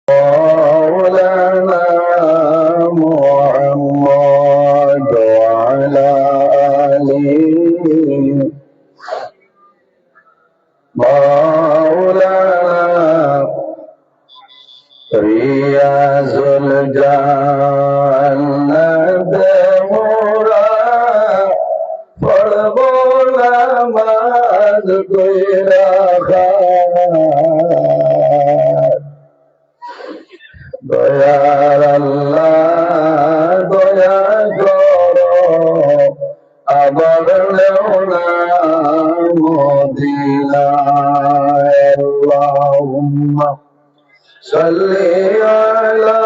مولانا محمد وعلى آله مولانا رياض الجنة মোরা পড়ব নামাজ কইরা দয়ার আল্লাহ দয়া করো আবার লেওনা মদিনায় আল্লাহুম্মা সাল্লি আলা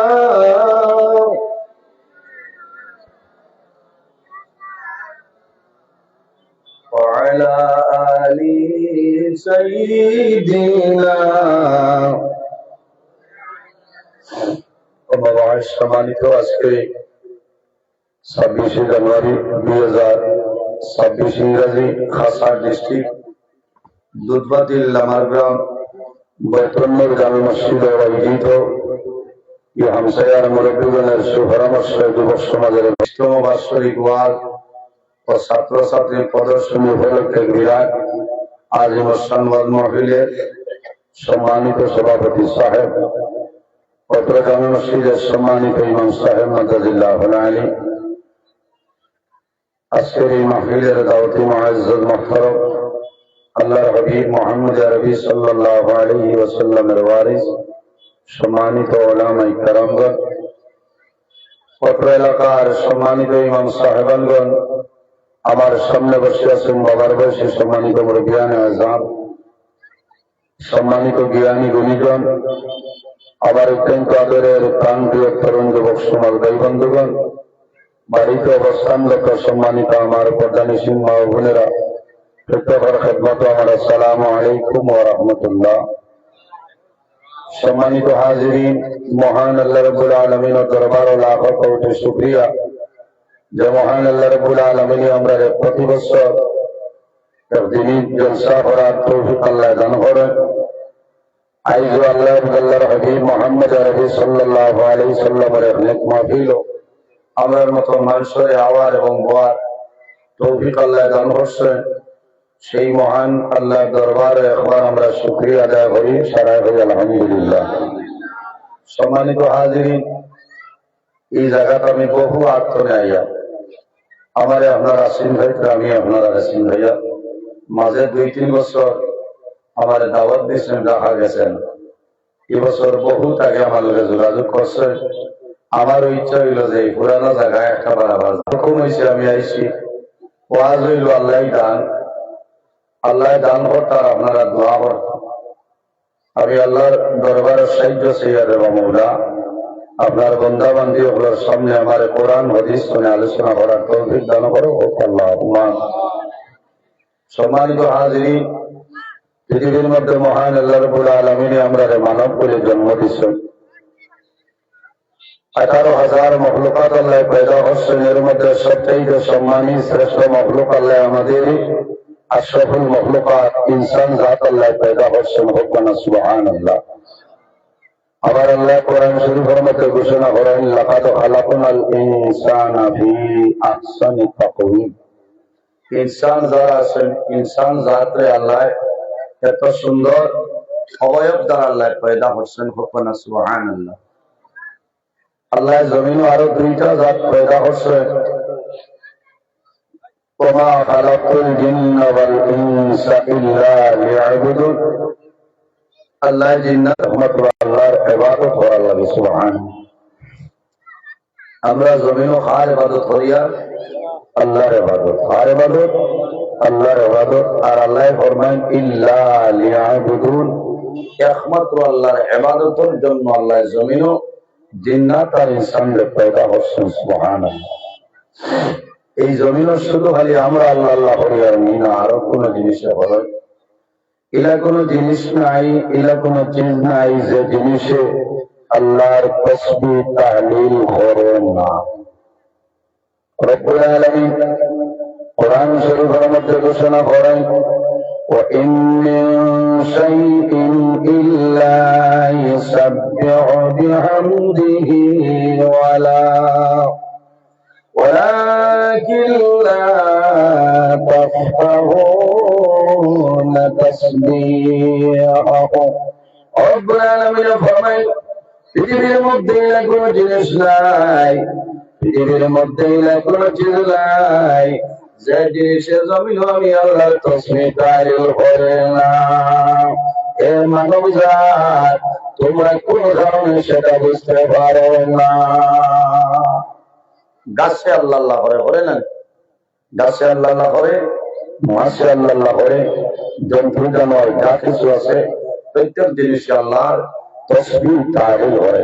وعلى آل سيدنا সম্মানিত আজকে 26 জানুয়ারি 2026 ইংরেজি খাসা ডিস্ট্রিক্ট দুধবাতিল লামারগ্রাম বৈতরণীর জামে মসজিদে আয়োজিত এই হামসায়ার মুরব্বীগণের সুপরামর্শ যুবক সমাজের ইসলাম বাৎসরিক ওয়াজ ও ছাত্রছাত্রী প্রদর্শনী উপলক্ষে বিরাট আজিম সম্মান মাহফিলের সম্মানিত সভাপতি সাহেব অত্র জামে মসজিদের সম্মানিত ইমাম সাহেব মাদাজিল্লাহ আলী আজকের এই মাহফিলের দাওয়াতি মুআজ্জাজ মুহতারাম আল্লাহর হাবিব মুহাম্মদ আরবি সাল্লাল্লাহু আলাইহি ওয়াসাল্লামের ওয়ারিস সম্মানিত উলামায়ে কেরামগণ অত্র এলাকার সম্মানিত ইমাম সাহেবানগণ আমার সামনে বসে আছেন বাবার বয়সী সম্মানিত মুরব্বিয়ান আযম সম্মানিত জ্ঞানী গুণীজন আবার অত্যন্ত আদরের প্রাণপ্রিয় তরুণ যুবক সমাজ ভাই বন্ধুগণ বাড়িতে অবস্থানরত সম্মানিত আমার প্রধানীসীন মা ও বোনেরা প্রত্যেকের খেদমত আমার আসসালামু আলাইকুম ওয়া রাহমাতুল্লাহ। সম্মানিত হাজিরিন, মহান আল্লাহ রাব্বুল আলামিনের দরবারে লাখ কোটি শুকরিয়া যে মহান আল্লাহ রাব্বুল আলামিন আমরা প্রতি বছর একদিনই জলসা করার তৌফিক আল্লাহ দান করেন। আইজ আল্লাহর হাবিব মুহাম্মদ আরবি সাল্লাল্লাহু আলাইহি সাল্লামের নেক মাহফিল আমরার মতো মানুষের আওয়ার এবং বোয়ার তৌফিক আল্লাহ দান করছেন। সেই মহান আল্লাহর দরবারে একবার আমরা শুকরিয়া আদায় করি, সারা করি আলহামদুলিল্লাহ। সম্মানিত হাজিরিন, এই জায়গাটা আমি বহু আত্মনে আইয়া আমারে আপনার আসিন ভাইকে আমি আপনার আসিন ভাইয়া মাঝে 2-3 বছর আমার দাওয়াত দিয়েছেন, দেখা গেছেন। এবছর বহুত আগে আমার লোকে যোগাযোগ করছে। আমারও ইচ্ছা হইল যে পুরানো জায়গায় একটা বারাবার হুকুম হয়েছে, আমি আইছি। ওয়াজ হইল আল্লাহ দান করতার, আপনারা দোয়া করতাম। আমি আল্লাহর দরবারের সাহায্য চেয়ার এবং মৌলা আপনার বন্ধা বান্ধবী ওগুলোর সামনে আমার কোরআন হাদিস শুনে আলোচনা করার তৌফিক দান করো আল্লাহ। সম্মানিত হাজিরিন, পৃথিবীর মধ্যে মহান আল্লাহ রাব্বুল আলামিন আমরা মানব বলে জন্ম দিচ্ছেন। 18,000 মখলুকাত আল্লাহ পয়দা করছেন। এর মধ্যে সবচেয়ে সম্মানী শ্রেষ্ঠ মখলুক আল্লাহ আমাদের আশরাফুল মখলুকাত ইনসান জাত আল্লাহ পয়দা করছেন। হুকনা সুবহানাল্লাহ। আবার আল্লাহ কোরআন শরীফের মধ্যে ঘোষণা করেন, লাকাদ খালাকনাল ইনসানা ফি আহসানি তাকওয়িম। ইনসান যারা আছেন, ইনসান জাতরে আল্লাহ এত সুন্দর অবয়ব দ্বারা আল্লাহ পয়দা করছেন। হুকনা সুবহানাল্লাহ। আল্লাহ জমিনে আরো 2টা জাত পয়দা করছেন। ওমা খালাকতুল জিন্না ওয়াল ইনসা ইল্লা লিয়াবুদুন। আল্লাহ জিন্নাত আল্লাহর ইবাদত করার লাগে। সুবহানাল্লাহ। আমরা জমিনে কার ইবাদত করিয়া? আল্লাহর ইবাদত। কার ইবাদত? আল্লাহর ইবাদত। আর আল্লাহ ফরমান ইল্লা লিয়াবুদুন, একমাত্র আল্লাহর ইবাদতের জন্য আল্লাহ জমিনে জিন্নাত আর ইনসানদের পয়দা করছেন। সুবহানাল্লাহ। এই জমিনে শুধু খালি আমরা আল্লাহ আল্লাহ করি আর না, আরো কোন জিনিসে হয় ইলা কোন জিনিস নাই, ইলা কোন চিজ নাই যে জিনিসে আল্লাহর তাসবিহ তাহলিল করে না। রব্বুল আলামিন কোরআন শরীফের মধ্যে ঘোষণা করেন, وإن من شيء إلا يسبح بحمده ولكن لا تفقهون تسبيحهم رب العالمين ফরমায় পৃথিবীর মধ্যে কোনো জিনিস নাই, পৃথিবীর মধ্যে কোনো জিনিস নাই যে জিনিসের জমিন আমি আল্লাহর তাসবিহ তাহলিল করে না। এ মানব জাত, তোমরা কোন কারণে সেটা বুঝতে পারো না। গাছে আল্লাহ আল্লাহ করে না, গাছে আল্লাহ আল্লাহ করে, মাছে আল্লাহ আল্লাহ করে, জন্তু জানোয়ার যা কিছু আছে প্রত্যেক জিনিসে আল্লাহর তাসবিহ তাহলিল করে।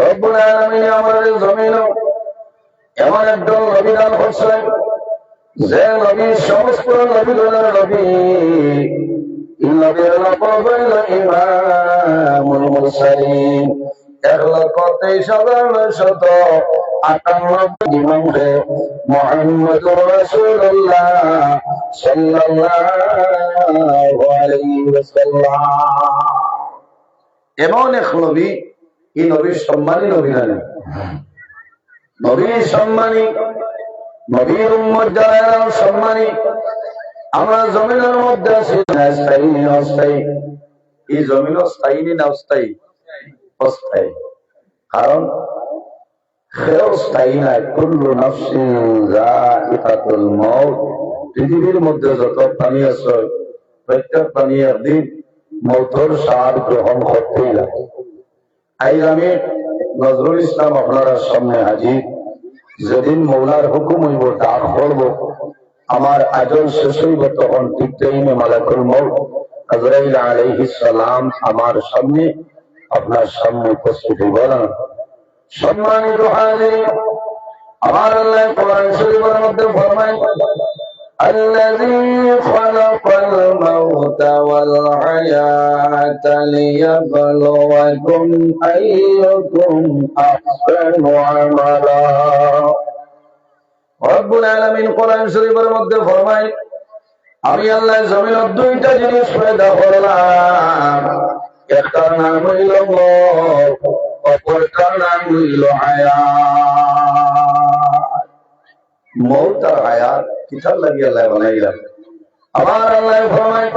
রব্বুল আলামিন আমাদের জমিন এমন একজন নবী দান করছেন যে নবী সমস্ত নবীগণের নবী, নবীর নাম হইল ইমামুল মুরসালিন। 1,23,958 ইমাম হে মুহাম্মদুর রাসূলুল্লাহ সাল্লাল্লাহু আলাইহি ওয়াসাল্লাম এমন এক নবী, এই নবীর সম্মানী নবী না, নবীর সম্মানী, নবীর উম্মত যারা সম্মানী। আমরা জমিনের মধ্যে আছি, স্থায়ী না অস্থায়ী? এই জমিন স্থায়ী না অস্থায়ী? অস্থায়ী। কারণ সেও স্থায়ী নাই। কুল্লু নাফসিন যায়িকাতুল মাউত। পৃথিবীর মধ্যে যত প্রাণী আছে প্রত্যেক প্রাণী একদিন মৌতের স্বাদ গ্রহণ করতেই লাগে। আজ আমি নজরুল ইসলাম আপনারা সামনে হাজির। যেদিন মৌলার হুকুম হইব, ডাক পড়ব, আমার আজল শেষ হইব, তখন ঠিক টাইমে মালাকুল মউত আজরাইল আলাইহিস সালাম আমার সামনে, আপনার সামনে উপস্থিত হইব না। সম্মানিত হাজির, আমার আল্লাহ কোরআন শরীফের মধ্যে ফরমায়, الذي خلق الموت والحياة ليبلوكم أيكم أحسن عملا। রব্বুল আলামিন কোরআন শরীফের মধ্যে ফরমায়, আমি আল্লাহ জমিনের দুইটা জিনিস পয়দা করলাম, একটার নাম হইল মওত, অপরটার নাম হইল হায়াত। মওত আর হায়াত কিতাব লাগিয়ে আল্লাহ বানাইলাম। আমার আল্লাহ ফরমায়,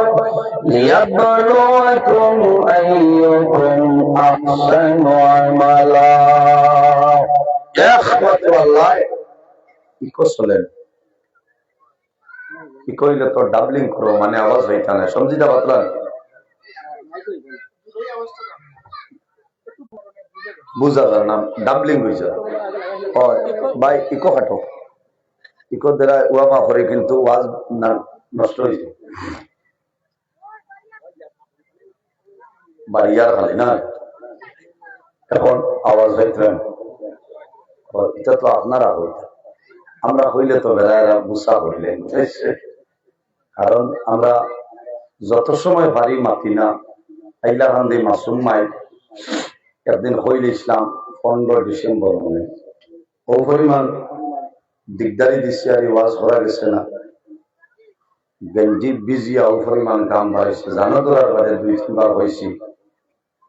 লিয়াবলুয়াকুম আইয়ুকুম আহসানু আমালা। একমাত্র আল্লাহ ইকো চলেন, ইকো হইলে তো ডাবলিং করো, মানে আওয়াজ হইতা না, সমঝিটা বাতলান বুঝা যার নাম ডাবলিং হয়েছে ভাই। ইকো কাটো, ইকো দ্বারা ওয়ামা করে কিন্তু ওয়াজ নষ্ট হয়েছে। বাড়িয়ার খালি না, এখন আওয়াজ হইতেন, এটা তো আপনারা হইতেন, আমরা হইলে তো বেড়ারা গুসা হইলেন। কারণ আমরা যত সময় পারি মাতি না, আইলাকান্দি মাসুম মাই একদিন হইল ইসলাম 15 ডিসেম্বর মনে ও পরিমাণ দিকদারি দিচ্ছে আর ওয়াজ করা গেছে না, গঞ্জিত বিজিয়া ও পরিমাণ কাম বাড়াইছে। জানো তো আর বাদে 2-3 বার হয়েছি,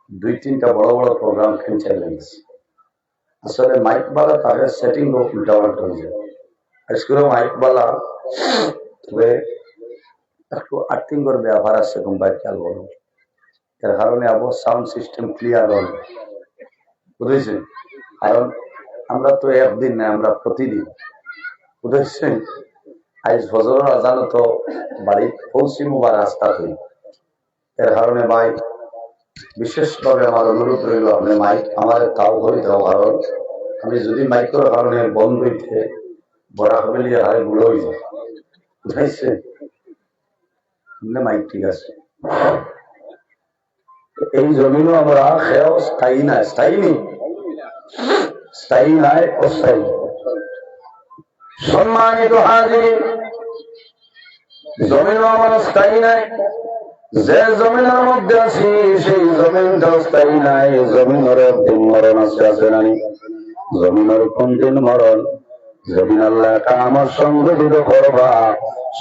2-3টা বড় বড় প্রোগ্রাম খেলছে লাগছে। আসলে মাইক বালা তাকে সেটিং উল্টা পাল্টা হয়ে যায়। আজকেও মাইক বালা তবে একটু আর্থিং করে ব্যবহার আছে, কোম্পানি খেয়াল করো, এর কারণে আবার সাউন্ড সিস্টেম ক্লিয়ার হবে, বুঝেছেন? কারণ আমরা তো একদিন না, আমরা প্রতিদিন, বুঝেছেন? আজ ফজরের আজান তো বাড়ি পৌঁছিমু বা রাস্তা হই, এর কারণে ভাই বিশেষভাবে আমার অনুরোধ রইল, আপনি মাইক আমার তাও করে দাও। কারণ আমি যদি মাইকের কারণে বন্ধ হইতে বড়া হবে হারে গুলো হয়ে যায়, বুঝাইছে? মাইক ঠিক আছে। এই জমিনও আমরা খেয়েও স্থায়ী না, স্থায়ী নেই, স্থায়ী নাই, অস্থায়ী। সম্মানিত হাজির, জমিনও আমার স্থায়ী নাই। যে জমিনের মধ্যে আছি সেই জমিনটাও স্থায়ী নাই। জমিনের একদিন মরণ আছে, আছে নানি? জমিনের কোন দিন মরণ? যেদিন আল্লাহ আমার সংগঠিত করবা,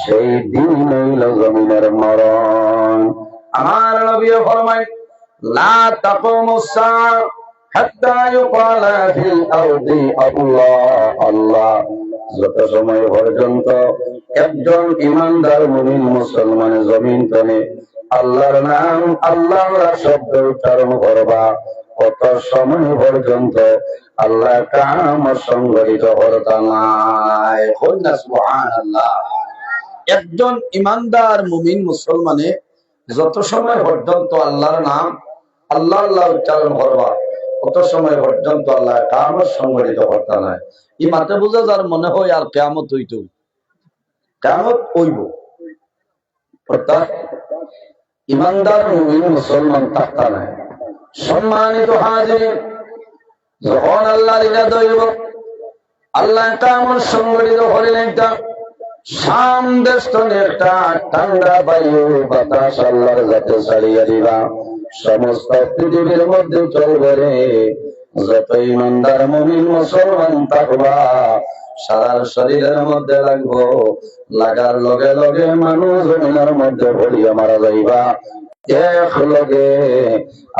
সেই দিন হইল জমিনের মরণ। আমার নবী ফরমায় লা তাকুমুস সাআ হাত্তা ইউকালা ফিল আরদি আল্লাহ আল্লাহ। যত সময় পর্যন্ত একজন ইমানদার মুমিন মুসলমান জমিন তনে আল্লাহর নাম আল্লাহর শব্দ উচ্চারণ করবা, কত সময় পর্যন্ত আল্লাহ কাম সংগঠিত করতা নাই। সুবহানাল্লাহ। একজন ইমানদার মুমিন মুসলমানে যত সময় পর্যন্ত আল্লাহর নাম আল্লাহ আল্লাহ উচ্চারণ করবা, কত সময় পর্যন্ত আল্লাহ কাম সংগঠিত করতা নাই। ই মাতে বুঝা যার মনে হয় আর কিয়ামত হইত, কিয়ামত হইব। অর্থাৎ ইমানদার মুমিন মুসলমান থাকতা নাই। সম্মানিত হাজির, যখন আল্লাহর ইরাদা হইব আল্লাহ কামত সংগঠিত করিলেন, শাম দেশ একটা ঠান্ডা বায়ু বাতাস আল্লাহর যাতে ছাড়িয়ে দিবা, সমস্ত পৃথিবীর মধ্যে চলবে রে। যত ইমানদার মুমিন মুসলমান থাকবা সারা শরীরের মধ্যে লাগবো, লাগার লগে লগে মানুষ জমিনের মধ্যে ভরিয়া মারা যাইবা। এক লগে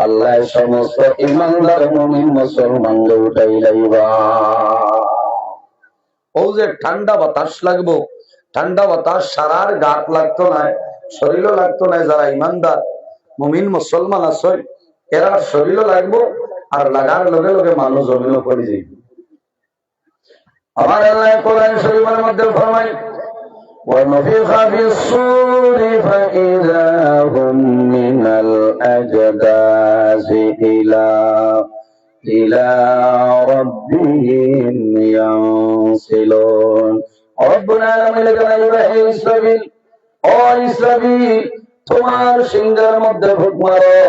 আল্লাহ সমস্ত ইমানদার মুমিন মুসলমান উঠাই লাইবা। ও যে ঠান্ডা বাতাস লাগবো, ঠান্ডা বাতাস সারার গাত লাগতো না, শরীরও লাগতো না। যারা ইমানদার মুমিন মুসলমান আছে এরা শরীরও লাগবো, আর লাগার লগে লগে মানুষ জমিনও পড়ে যাইবে। আমার আল্লাহ কোরআন শরীফের মধ্যে ফরমায় وَنُفِخَ فِي الصُّورِ فَإِذَا هُمْ مِنَ الْأَجْدَاثِ إِلَى رَبِّهِمْ يَنْسِلُونَ। রব্বুল আলামিন হে ইসরাফিল, ও ইসরাফিল তোমার সিংহের মধ্যে ফুঁক মারো।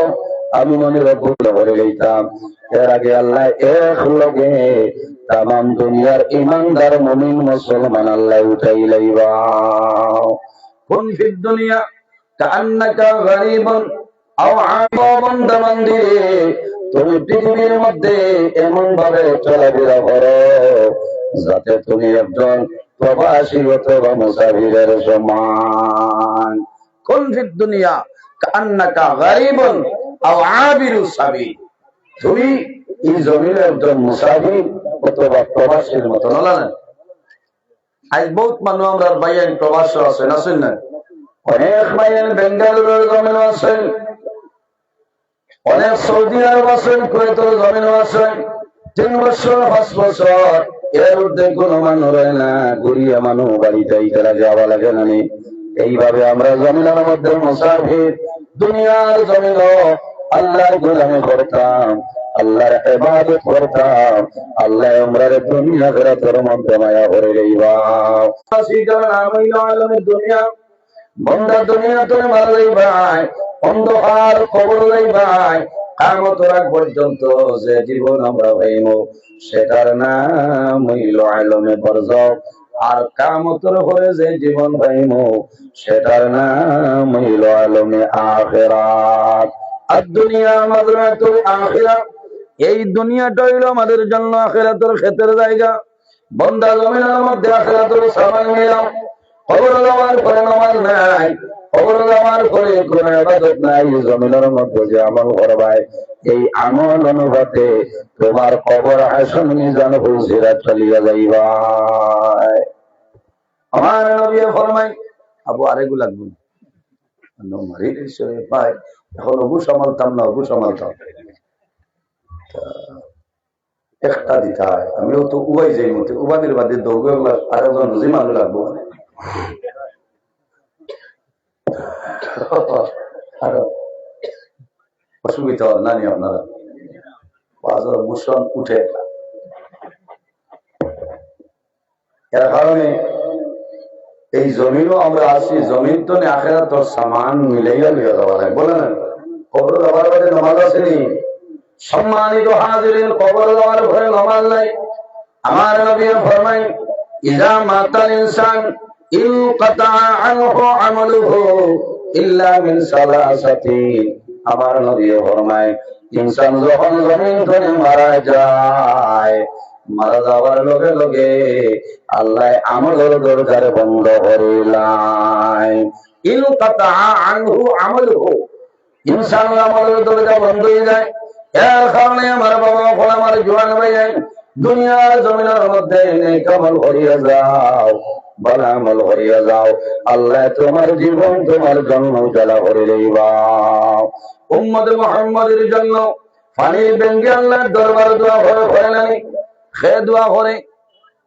আমি মনে রব্বুল বলে গেলাম, এর আগে আল্লাহ এক লগে তামাম দুনিয়ার ইমানদার মুমিন মুসলমান আল্লাহ উঠাই লাইবা। কুন ফিদ দুনিয়া কান্নাকা গরীবুন আও আবাবুন দামান্দি। তুমি পৃথিবীর মধ্যে এমন ভাবে চলাফেরা করো যাতে তুমি একজন প্রবাসী অথবা মুসাফিরের সমান। কুন ফিদ দুনিয়া কান্নাকা গরীবুন আও আবিরু সাবিল। তুমি এই জমিনের একজন মুসাফির অথবা প্রবাসীর মতো না। আজ বহুত মানুষ আমরা বাইয়ান প্রবাস আছেন, আছেন না? অনেক বাইয়ান বেঙ্গালুরুর জমিন আছেন, অনেক সৌদি আরব আছেন, কুয়েতের জমিন আছেন। 3 বছর 5 বছর এর মধ্যে কোনো মানুষ রয় না, ঘুরিয়া মানুষ বাড়িতে তারা যাওয়া লাগে না। এইভাবে আমরা জমিনের মধ্যে মুসাফির, দুনিয়ার জমিন আল্লাহর গোলামি করতাম, আল্লাহর ইবাদত করতাম। আল্লাহ আমরার দুনিয়া আখিরাতের মধ্যে মায়া করে লইবা। আসিকার নাম হইল আলমের দুনিয়া। বন্দা দুনিয়া তুমি মারা যাইবাই, অন্ধকার কবর যাইবাই। কিয়ামত রাত পর্যন্ত যে জীবন আমরা পাইব সেটার নাম হইল আলমে বরজখ। আর কিয়ামতের পরে যে জীবন পাইব সেটার নাম হইল আলমে আখিরাত। আর দুনিয়া মাযরাতুল আখিরাত, এই দুনিয়াটা হইল আমাদের জন্য আখিরাতের ক্ষেতের জায়গা। বন্দা জমিনের মধ্যে আখিরাতের সামান নিলাম। কবর যাওয়ার পরে নামাজ নাই, কবর যাওয়ার পরে কোন ইবাদত নাই। জমিনের মধ্যে যে আমল করবাই এই আমল অনুপাতে তোমার কবর হাসন মিজান ফুলসিরাত চলিয়া যাইবা। আমার নবী ফরমায়, আবু আরেগু লাগবে না মারি রে ভাই, এখন অবু সামালতাম না, অবু সামালতাম একটা দিতে হয়। আমিও তো উবাই যাই মতে, উবাদের বাদে দৌড় আর একজন জিমানো লাগবো। অসুবিধা নানি আপনারা বাজার ভূষণ উঠে। এর কারণে এই জমিনও আমরা আসি, জমিন তো আখিরাতের সামান মিলাইয়া লইয়া যাওয়া লাগে, বলে না? কবর যাওয়ার পরে নামাজ আসেনি। সম্মানিত হাজিরিন, কবর যাওয়ার পরে নামাজ নাই। আমার নবী ফরমায় ইযা মাতাল ইনসান ইনকাতা আনহু আমালুহু ইল্লা মিন সালাসাতি। আমার নবী ফরমায় ইনসান যখন জমিন থেকে মারা যায় মারা যাওয়ার লগে লগে আল্লাহ আমলের দরজার বন্ধ করিলাই। ইনকাতা আনহু আমলহু, ইনশাআল্লাহ আমলের দরজা বন্ধ হয়ে যায়। এর কারণে আমার বাবা বলে, আমার জোয়ান ভাই, দুনিয়ার জমিনের মধ্যে নেক আমল করিয়া যাও, ভালো আমল করিয়া যাও, আল্লাহ তোমার জীবন তোমার জন্য উজালা করে লইবা। উম্মত মুহাম্মাদের জন্য পানির ব্যাংকে আল্লাহর দরবারে দোয়া করে নাই, সে দোয়া করে।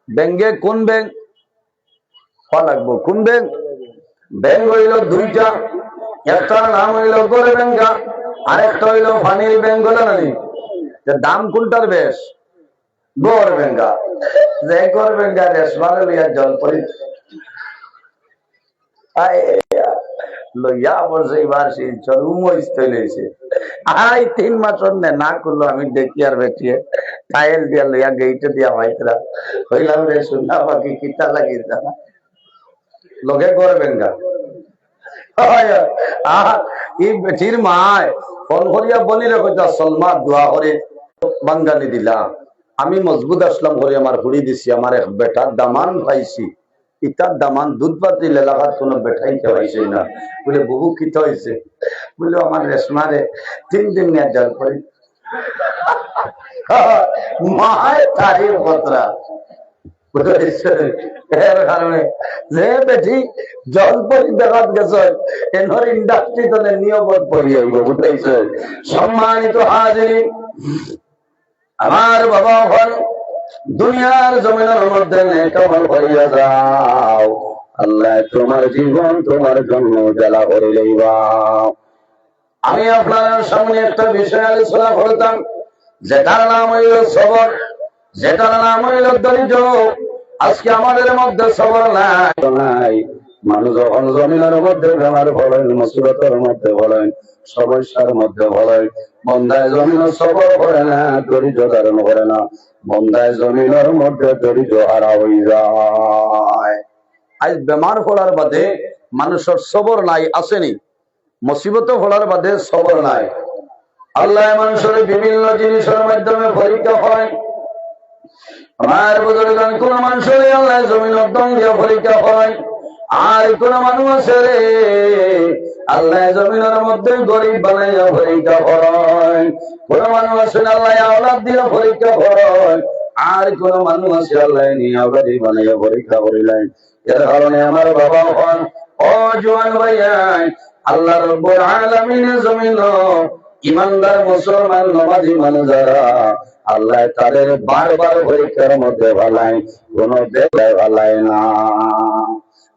ব্যাংকে কোন ব্যাংক লাগবো? কোন ব্যাংক? ব্যাংক হইল দুইটা, একটার নাম হইল গড়ে ব্যাংকা, আরেকটা হইল পানির ব্যাংক। হলো না? দাম কোনটার বেশ? গড় ব্যাংকা। যে গড় ব্যাংকা রেশমারে লইয়া জল পরি লইয়া পড়ছে, এবার সেই চলছে। আই 3 মাস না করলো, আমি দেখি আর বেটিয়ে টাইল দিয়া লইয়া গেইটে দিয়া ভাইতরা হইলাম রে শুনা বাকি কিতা লাগি জানা লোকে করবেন গা। এই বেটির মায় ফোন করিয়া বলি রে কইতা, সলমা দোয়া করে বাঙ্গালি দিলাম, আমি মজবুত আসলাম করে আমার হুড়ি দিছি, আমার এক বেটার দামান পাইছি, ইতার দামান দুধ পাতি এলাকার কোনো বেঠাইতে হয়েছে না। বলে বহু কিতা হয়েছে? বলে আমার রেশমারে 3 দিন নিয়ে জল পড়ি। মায়ের তারিখ বতরা এর কারণে যে বেটি জল পরি দেখাত গেছে, এনর ইন্ডাস্ট্রি তো নিয়মত পড়ি হইব। বুঝতেছে? সম্মানিত হাজিরিন, আমার বাবা হল দুনিয়ার জমিনের মধ্যে নেক আমল করিয়া যাও, আল্লাহ তোমার জীবন তোমার জন্য জ্বালা করে লইবা। আমি আপনার সামনে একটা বিষয় আলোচনা করতাম, যেটার নাম হইল সবর, যেটার নাম হইল ধৈর্য। আজকে আমাদের মধ্যে সবর নাই। মানুষ যখন জমিনের মধ্যে বেমার বলেন, মুসিবতের মধ্যে বলেন, সমস্যার মধ্যে বলেন, বন্দায় জমিন সবর করে না, ধৈর্য ধারণ করে না, বন্দায় জমিনের মধ্যে ধৈর্য হারা হয়ে যায়। আজ বেমার ফলার বাদে মানুষের সবর নাই, আসেনি। মুসিবত ফলার বাদে সবর নাই। আল্লাহ মানুষের বিভিন্ন জিনিসের মাধ্যমে পরীক্ষা হয়। আমার বুজুর্গান কোন মানুষের আল্লাহ জমিন উদ্যম দিয়ে পরীক্ষা হয়, আর কোন মানুষ আছে রে আল্লাহ জমিনের মধ্যে গরিব বানাইয়া পরীক্ষা হয়। কোন মানুষ আছে আল্লাহ আওলাদ দিয়ে পরীক্ষা হয়, আর কোন মানুষ আছে আল্লাহ নিয়াবাদী বানাইয়া পরীক্ষা করিলেন। এর কারণে আমার বাবা হন ও জোয়ান ভাইয়া, আল্লাহ রাব্বুল আলামিনের জমিন ইমানদার মুসলমান নমাজি মানুষ যারা, আল্লাহ তাদের বারবার পরীক্ষার মধ্যে ভালাই, কোন বেলায় ভালাই না।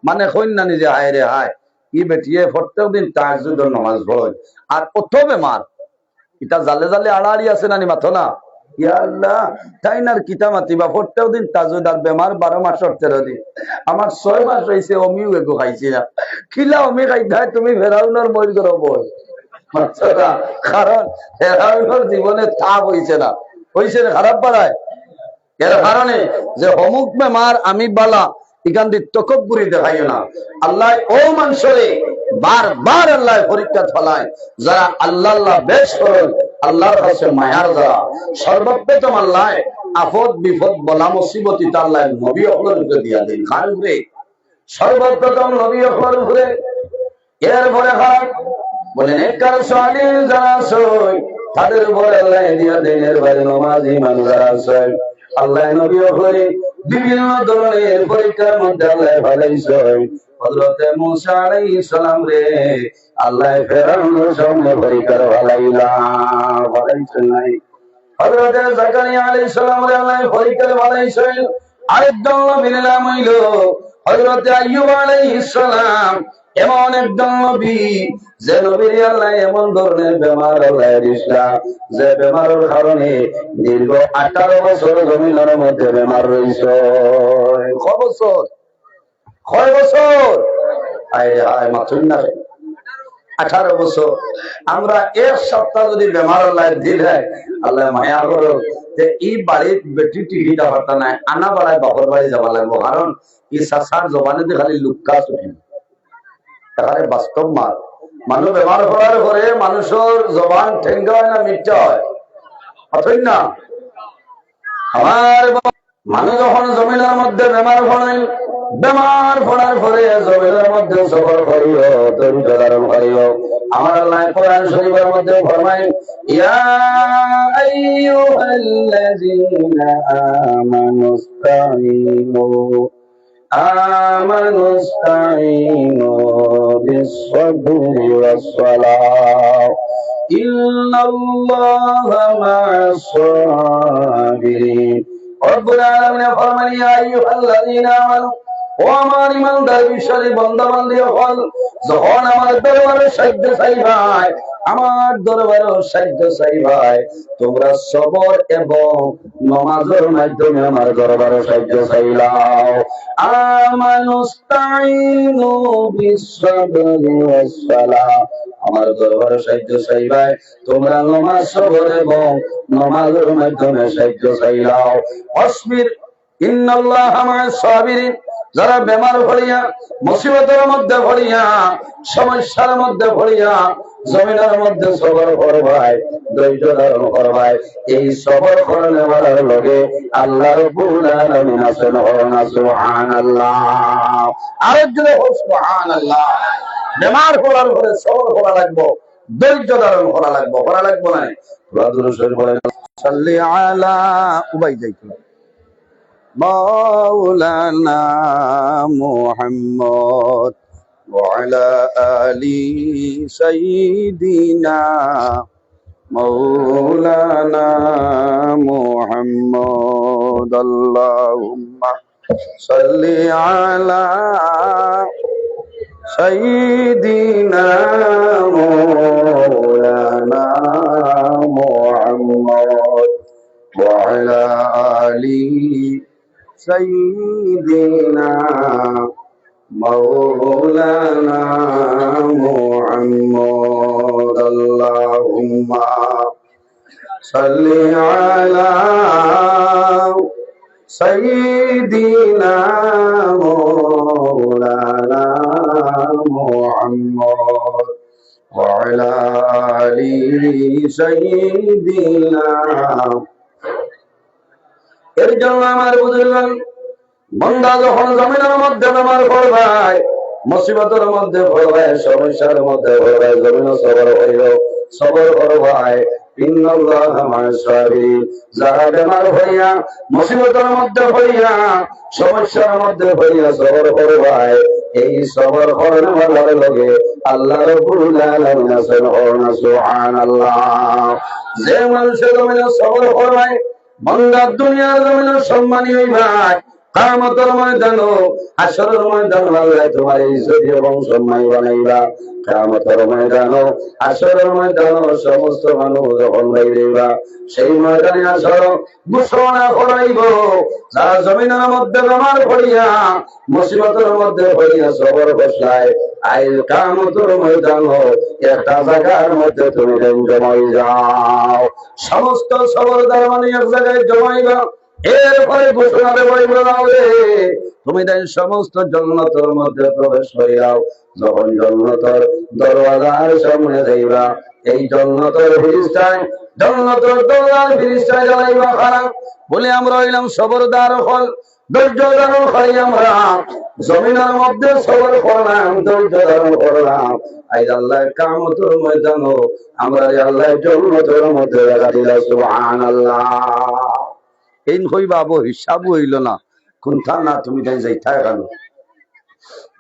মানে হইন না নিজে হায় রে হায়, ই বেটিয়ে প্রত্যেক দিন তাহাজ্জুদের নামাজ পড়ে আর কত বেমার, এটা জালে জালে আড়াআড়ি আছে নানি মাথো না। ইয়া আল্লাহ, তাই না কিতা মাতিবা, প্রত্যেক দিন তাহাজ্জুদ আর বেমার 12 মাসের 13 দিন। আমার 6 মাস হইছে অমিও এগো খাইছি না। খিলা অমি খাইতাই তুমি ফেরাউনের মই করো বই, কারণ ফেরাউনের জীবনে তাপ হইছে না, হইছে না খারাপ পাড়ায়। এর কারণে যে অমুক বেমার আমি বালা এখান দিয়ে তকব্বুরি দেখাই না। আল্লাহ ও মানুষরে বারবার আল্লাহ পরীক্ষা ফলায়, যারা আল্লাহ আল্লাহ বেশ করেন, আল্লাহর কাছে মায়ার যারা, সর্বপ্রথম আল্লাহ আফত বিপদ বলা মুসিবতি আল্লাহ নবী হলের উপরে দিয়া দিন। খান উপরে সর্বপ্রথম নবী হলের উপরে, এরপরে খান বলেন একবার সালিম যারা সই তাদের উপরে আল্লাহ দিয়া দেন। এরপরে নমাজি মানুষ যারা সই আল্লাহ নবী হলে বিভিন্ন ধরনের পরীক্ষার মধ্যে আল্লাহ ফেলাইছে। হযরতে মুসা আলাইহিস সালাম রে আল্লাহ ফেরাউনের সামনে পরীক্ষার ফেলাইছে নাই। হযরতে জাকারিয়া আলাইহিস সালাম রে আল্লাহ পরীক্ষার ফেলাইছে। আরেকজন নবীর নাম হইল হযরতে আইয়ুব আলাইহিস সালাম। এমন একজন নবী যে নবীর আল্লাহ এমন ধরনের বেমার আল্লাহ দিয়েছিলেন, যে বেমারের কারণে দীর্ঘ 18 বছর জমিনের মধ্যে বেমার রয়েছে। কয় বছর? কয় বছর? আয় আয় মাথুন না, 18 বছর। আমরা এক সপ্তাহ যদি বেমার আল্লাহ দিলে আল্লাহ মায়া করো যে এই বাড়ির বেটি টিকিটা হতা নাই, আনা বাড়ায় বাপর বাড়ি যাওয়া লাগবো, কারণ এই সাসার জবানে খালি লুক্কা চুটি বাস্তব মাল। মানুষ বেমার করার পরে মানুষের জবান ঠেঙ্গা হয় না মিথ্যা হয়, অথই না। আমার মানুষ যখন জমিনের মধ্যে বেমার পড়ার পরে জমিনের মধ্যে সফর করিও, ধৈর্য ধারণ করিও। আমার আল্লাহ কোরআন শরীফের মধ্যে ফরমায়, ইয়া আইয়ুহাল্লাযীনা আমানুস্তাঈনু বিস-সাবরি ওয়াস-সালাহ ইন্নাল্লাহা মা'আস-সাবিরিন। রব্বুল আলামিন ফরমান, ইয়া আইয়ুহাল্লাযীনা আমানু, ও আমার ইমানদার বিশ্বাসী বান্দা-বান্দী হল, যখন আমার দরবারে সাহায্য চাইবাই, আমার দরবারে সাহায্য চাইবাই, তোমরা সবর এবং নামাজের মাধ্যমে আমার দরবারে সাহায্য চাইলাও। আমানুস্তাঈনু বিস-সাবরি ওয়াস-সালাহ, আমার দরবারে সাহায্য চাইবাই, তোমরা নামাজ, সবর এবং নামাজের মাধ্যমে সাহায্য চাইলাও। অসবির ইন্নাল্লাহা মা'আস-সাবিরিন, যারা বেমার ভরিয়া, মুসিবতের মধ্যে ভরিয়া, সমস্যার মধ্যে ভরিয়া জমিনের মধ্যে সবর করবাই, ধৈর্য ধারণ করবাই, এই সবর করলে বলার লগে আল্লাহ রাব্বুল আলামিন আছেন। সুবহানাল্লাহ। আরেকজন সুবহানাল্লাহ। বেমার হওয়ার পরে সবর করা লাগবো, ধৈর্য ধারণ করা লাগবো না? রাদুল শরীফ বলেন, সাল্লি আলা উবাই যাইতো মাওলানা মুহাম্মদ ওয়া আলা আলি সাইয়্যিদিনা মাওলানা মুহাম্মদ। আল্লাহুম্মা সাল্লি আলা সাইয়্যিদিনা মাওলানা মুহাম্মদ ওয়া আলা আলি সাইয়্যিদিনা মাওলানা মুহাম্মদ। আল্লাহুম্মা সাল্লি আলা সাইয়্যিদিনা মাওলানা মুহাম্মদ ওয়া আলা আলি সাইয়্যিদিনা। এর জন্য আমার বুঝলেন, বান্দা যখন জমিনের মধ্যে বেমার পড়বায়, মুসিবতের মধ্যে পড়বায়, সমস্যার মধ্যে পড়বায়, জমিন সবর করবায়, ইন্নাল্লাহা মা'আস-সাবিরিন, যারা বেমার হইয়া, মুসিবতের মধ্যে হইয়া, সমস্যার মধ্যে হইয়া সবর করবায়, এই সবর করার লগে আল্লাহ রাব্বুল আলামিন আছেন। সুবহানাল্লাহ। যে মানুষের জমিনে সবর করবায়, বান্দা দুনিয়ার জমিনে সম্মানী হইবাই, কিয়ামতের ময়দানে, হাশরের ময়দানে আল্লাহ তোমার ইজ্জত এবং সম্মান বানাইবা। কিয়ামতের ময়দানে, হাশরের ময়দানে সমস্ত মানুষ যখন বাইরেবা, সেই ময়দানে হাশর ঘোষণা করাইব, যারা জমিনের মধ্যে বেমার পড়িয়া, মুসিবতের মধ্যে পড়িয়া সবর বসায়, আই কিয়ামতের ময়দানে একটা জায়গার মধ্যে তুমি জমাই যাও। সমস্ত সবরদার মানে এক জায়গায় জমাইবা। এরপরে ঘোষণা দেব, তুমি তাই সমস্ত জান্নাতের মধ্যে প্রবেশ করিয়াও। যখন জান্নাতের দরওয়াজার সামনে যাইবা, এই জান্নাতের ফেরেশতায়, জান্নাতের দরওয়াজার ফেরেশতায় জ্বালাইবা খারাপ বলে আমরা হইলাম সবরদার হল, ধৈর্য ধারণ করি। আমরা জমিনের মধ্যে সবর করলাম, ধৈর্য ধারণ করলাম। আজ আল্লাহ কিয়ামতের ময়দানে আমরা আল্লাহ জান্নাতের মধ্যে রাখা দিলা। সুবহানাল্লাহ। এই হইবা আবু হিসাব হইল না, কোনটা না তুমি তাই যাইতা কেন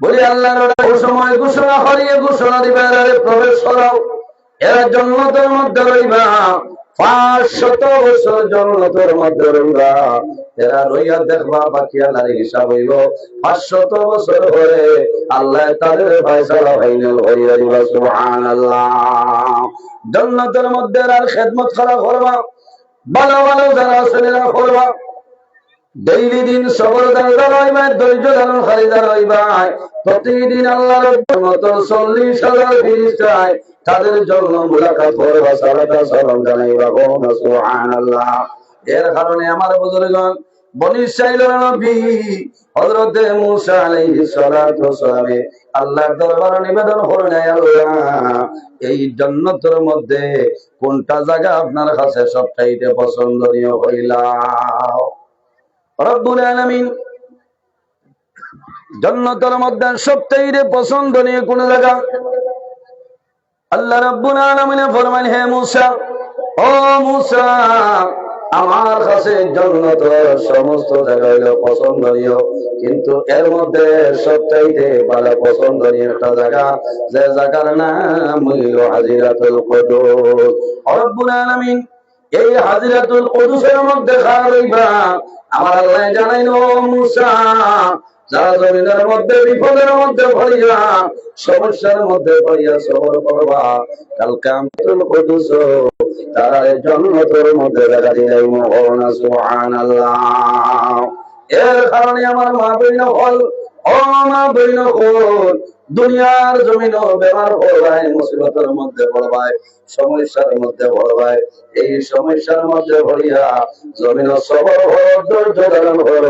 বলি আল্লাহর সময় ঘোষণা করিয়ে ঘোষণা দিবে, প্রবেশ করাও, এরা জান্নাতের মধ্যে রইবা, 500 বছর জান্নাতের মধ্যে রইবা। এরা রইয়া দেখবা, বাকি আল্লাহর হিসাব হইব। 500 বছর পরে আল্লাহ তাদের ফয়সালা ফাইনাল করিয়া দিবা। সুবহানাল্লাহ। জান্নাতের মধ্যে আর খেদমত করা করবা, ভালো ভালো যারা আছেন এরা করবা। ডেইলি দিন সবরদার রইবা, ধৈর্য ধারণ খালিদা রইবা। প্রতিদিন আল্লাহর মতো 40,000 ফেরেশতায় তাদের জন্য মুলাকাত করবা, সালাত সালাম জানাইবা। সুবহানাল্লাহ। এর কারণে আমার বুজুর্গগণ, বনি ইসরাইলের নবী হযরতে মূসা আলাইহিস সালাতু ওয়াস সালাম আল্লাহর দরবারে নিবেদন করলেন, আল্লাহ এই জান্নাতের মধ্যে কোনটা জায়গা আপনার কাছে সবচাইতে পছন্দনীয় হইলা? রব্বুল আলামিন জান্নাতের মধ্যে সবচাইতে পছন্দনীয় কোন জায়গা? আল্লাহ রাব্বুল আলামিন ফরমান, হে মূসা, ও মূসা, আমার কাছে জান্নাতের সমস্ত জায়গা হলো পছন্দনীয়, কিন্তু এর মধ্যে সবচাইতে ভালো পছন্দনীয় একটা জায়গা, যে জায়গার নাম হইল হাজিরাতুল কুদুস। রব্বুল আলামিন এই হাজিরাতুল কুদুসের মধ্যে খারাইবা আমার আল্লাহ জানাইলো, মূসা, যারা জমিনের মধ্যে বিপদের মধ্যে পড়িয়া সমস্যার মধ্যে পড়িয়া সবর করবা, কালকে আমতুল কুদুস তারা জান্নাতের মধ্যে দেখা দিলাই। মোহনা সুবহানাল্লাহ। এর কারণে আমার মা বইন হল, ও মা বইন হল, দুনিয়ার জমিন বেমার পড়বায়, মুসিবতের মধ্যে পড়বায়, সমস্যার মধ্যে পড়বায়, এই সমস্যার মধ্যে পড়িয়া জমিন সবর হল, ধৈর্য ধারণ হল,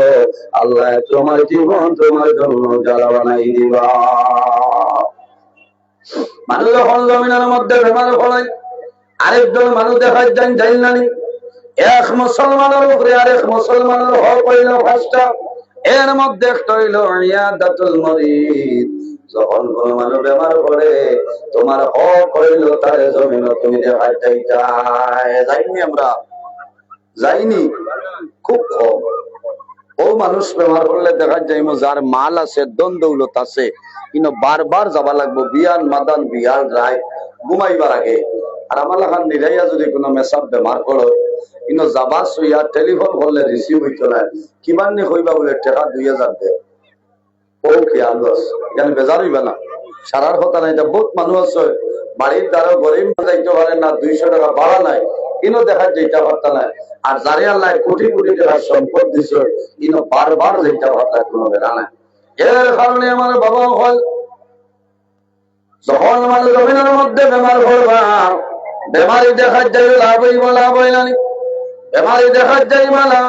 আল্লাহ তোমার জীবন তোমার জন্য জ্বালা বানাই দিবা। মানুষ যখন জমিনের মধ্যে বেমার পড়ায়, আরেকজন মানুষ দেখায় যান যাই না, এক মুসলমানের উপরে আরেক মুসলমানের হক হইল পাঁচটা, এর মধ্যে একটা হইল ইয়াদাতুল মরিদ। যখন কোন মানুষ বেমার পড়ে, তোমার হক হইল তার জমিন তুমি দেখাই যাইনি, আমরা যাইনি, খুব কম। ও মানুষ বেমার করলে দেখা যাইব যার মাল আছে, দন দৌলত আছে, কিন্তু বারবার যাবা লাগবো বিয়ান মাদান বিয়াল রায় ঘুমাইবার আগে। আর আমার লাগান নিরাইয়া যদি কোনো মেসাব বেমার করো, কিন্তু যাবা শুইয়া টেলিফোন করলে রিসিভ হইত না, কিমান নি হইবা বলে টাকা 2000 দে, ও খেয়াল আছে, এখানে বেজার হইবা না, সারার কথা নাই। বহুত মানুষ আছে বাড়ির দ্বারা গরিব যাইতে পারে না, 200 টাকা ভাড়া নাই, কিন্তু দেখা যেটা পারতা নাই। আর যারে আল্লাহ কোটি কোটি টাকার সম্পদ দিছ, কিন্তু বারবার যেটা পারতা কোনো বেড়া নাই। এর কারণে আমার বাবা হল, যখন মানুষ জমিনের মধ্যে বেমার পড়বা, বেমারি দেখা যাই লাভ হইব, লাভ হইল না, বেমারি দেখা যাই মালা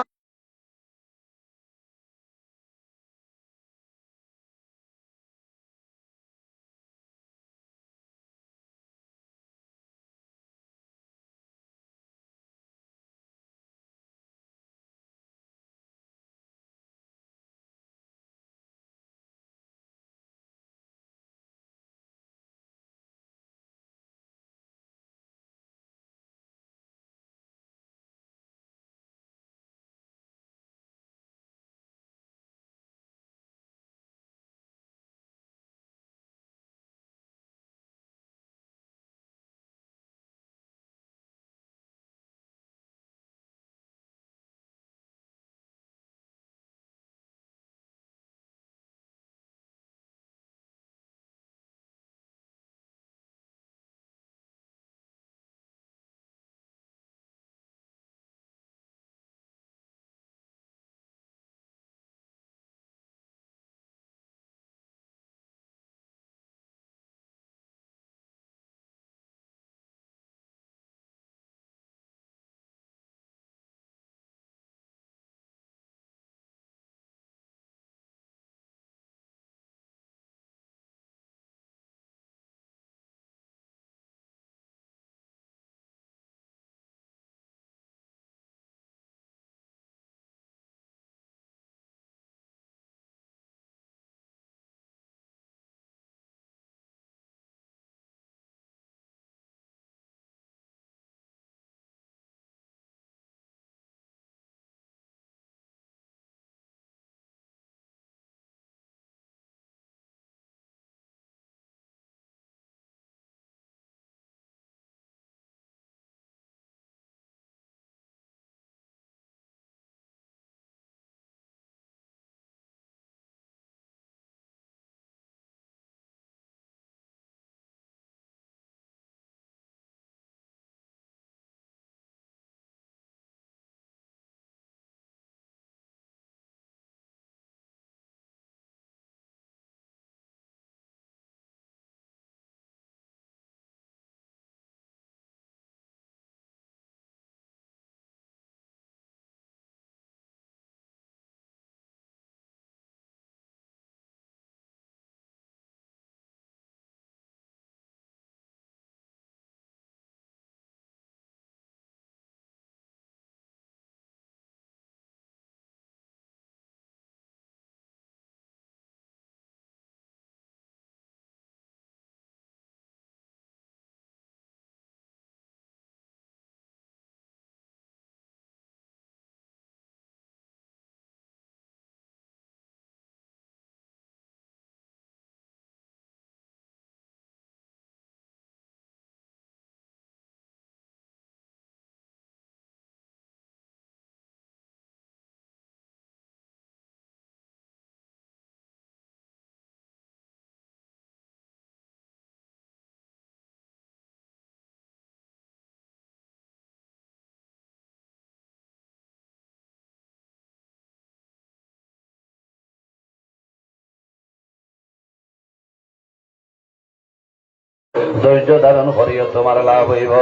ধৈর্য ধারণ করিও তোমার লাভ হইব।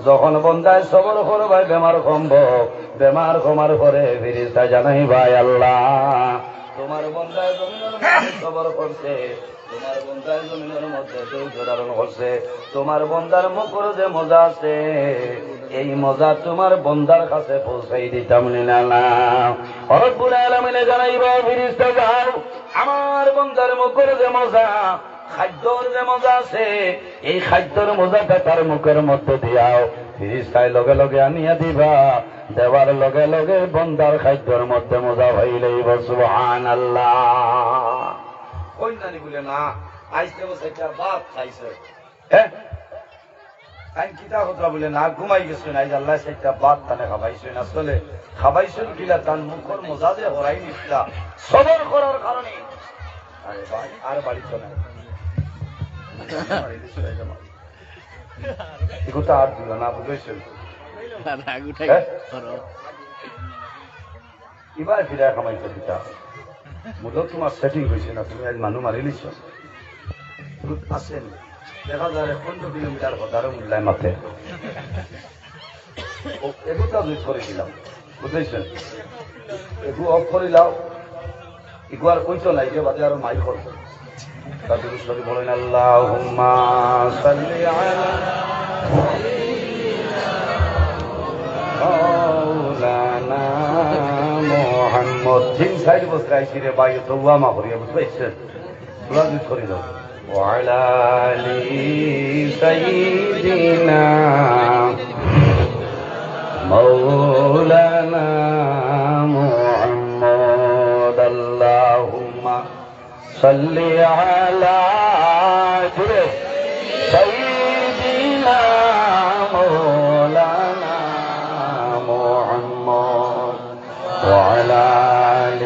যখন বন্দায় সবর করবাই বেমার কমব, বেমার কমার পরে ফিরিস্তা জানাই ভাই আল্লাহ তোমার বন্দায় জমিনের মধ্যে সবর করছে, তোমার বন্দার জমিনের মধ্যে ধৈর্য ধারণ করছে, তোমার বন্দার মুখর যে মজা আছে এই মজা তোমার বন্দার কাছে পৌঁছাই দিতাম না। রব্বুল আলামিন জানাইবা ফেরেশতা যাও, আমার বন্দার মুখর যে মজা, খাদ্যর যে মজা আছে এই খাদ্যর মজাটা তার মুখের মধ্যে দিয়াও। ফেরেশতায় লগে লগে আনিয়া দিবা, দেওয়ার লগে লগে বন্দার খাদ্যর মধ্যে মজা হইলেই সুবহানাল্লাহ। কইনানি বলে না আইসে বসে একটা বাপ খাইছে, হ্যাঁ কিতা কথা বলে না ঘুমাই গেছে না, আল্লাহ সেটা বাপ তানে খাবাইছে না, চলে খাবাইছেন কিলা তার মুখর মজা যে হরাই নিচ্ছা সবর করার কারণে। আরে ভাই আর বাড়ি চলে এগুলো আর দিল না, বুঝেছেন এবার ফিরে খামাইছে পিতা মূল তোমার সেটিং হয়েছে না, তুমি আজ মানুষ মারি নিছ আসেন দেখা যায় 15 কিলোমিটার হতারও মূল্যায় মাঠে এগুটা জুজ করে দিলাম, বুঝেছেন এগু অফ করে লাও, এগু আর কইতো নাই যে বাদে আরো মাইল করবো। তাদের সরি বলেন আল্লাহুম্মা সাল্লি আলা মাওলানা মুহাম্মদ। তিন সাইড বসে আইছি রে ভাই, তো ওয়ামা করিয়া বুঝছেন, সুরা জুজ করে দাও। وعلى آل سيدنا مولانا محمد اللهم صل على سيدنا مولانا محمد وعلى آل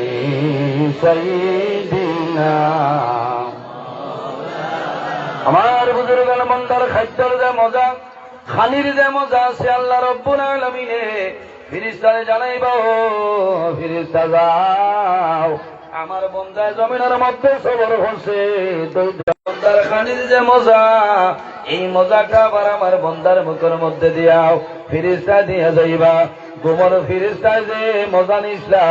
سيدنا। আমার বুজুর্গান বন্দার খাদ্যর যে মজা, খানির যে মজা আছে আল্লাহ রব্বুল আলামিনে ফেরেশতারে জানাইবা, ও ফেরেশতা যাও, আমার বন্দায় জমিনের মধ্যে সবর করছে, বন্দার খানির যে মজা এই মজাটা আবার আমার বন্দার মুখের মধ্যে দিয়াও। ফেরেশতা দিয়া যাইবা, গোমর ফেরেশতায় যে মজা নিসলা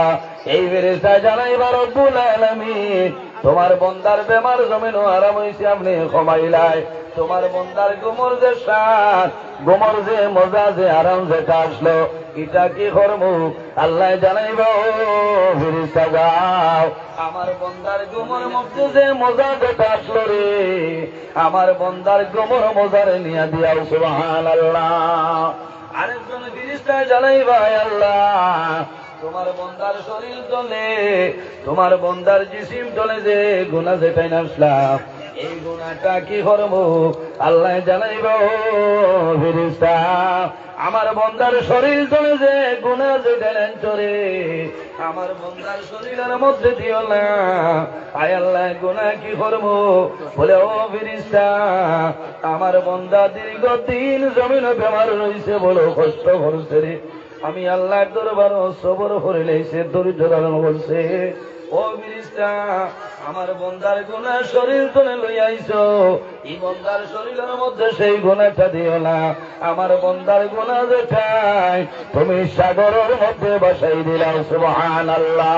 এই ফেরেশতা জানাইবা রব্বুল আলামিন তোমার বন্দার বেমার জমিনও আরাম হয়েছে আপনি কমাইলাই, তোমার বন্দার গোমর যে সাত, গোমর যে মজা যে আরাম যেটা আসলো এটা কি করবো আল্লাহ জানাইবা, ও ফেরেশতা যাও, আমার বন্দার গোমর মধ্যে যে মজা যেটা আসলো রে আমার বন্দার গোমর মজার নিয়া দিয়াও সুবহানাল্লাহ। আরেকজন ফেরেশতা জানাইবা, আল্লাহ তোমার বন্দার শরীর চলে, তোমার বন্দার জিসিম চলে যে গুনাহ যেটাই নাসলাম এই গুনাহটা কি করবো আল্লাহ জানাইবা, ও ফেরেশতা আমার বন্দার শরীর চলে যে গুনাহ যেটা চলে আমার বন্দার শরীরের মধ্যে দিও না, আয় আল্লাহ গুনাহ কি করবো বলে, ও ফেরেশতা আমার বন্দা দীর্ঘদিন জমিনে বেমার রয়েছে, বড় কষ্ট করছে রে, আমি আল্লাহর দরবার সবর করে লইছে, ধৈর্য ধারণ করছে, ও ফেরেশতা আমার বন্দার গুনাহ শরীর তলে লই আইছো, এই বন্দার শরীরের মধ্যে সেই গুনাহটা দিও না, আমার বন্দার গুনাহ যেটাই তুমি সাগরের মধ্যে বসাই দিলাও সুবহানাল্লাহ।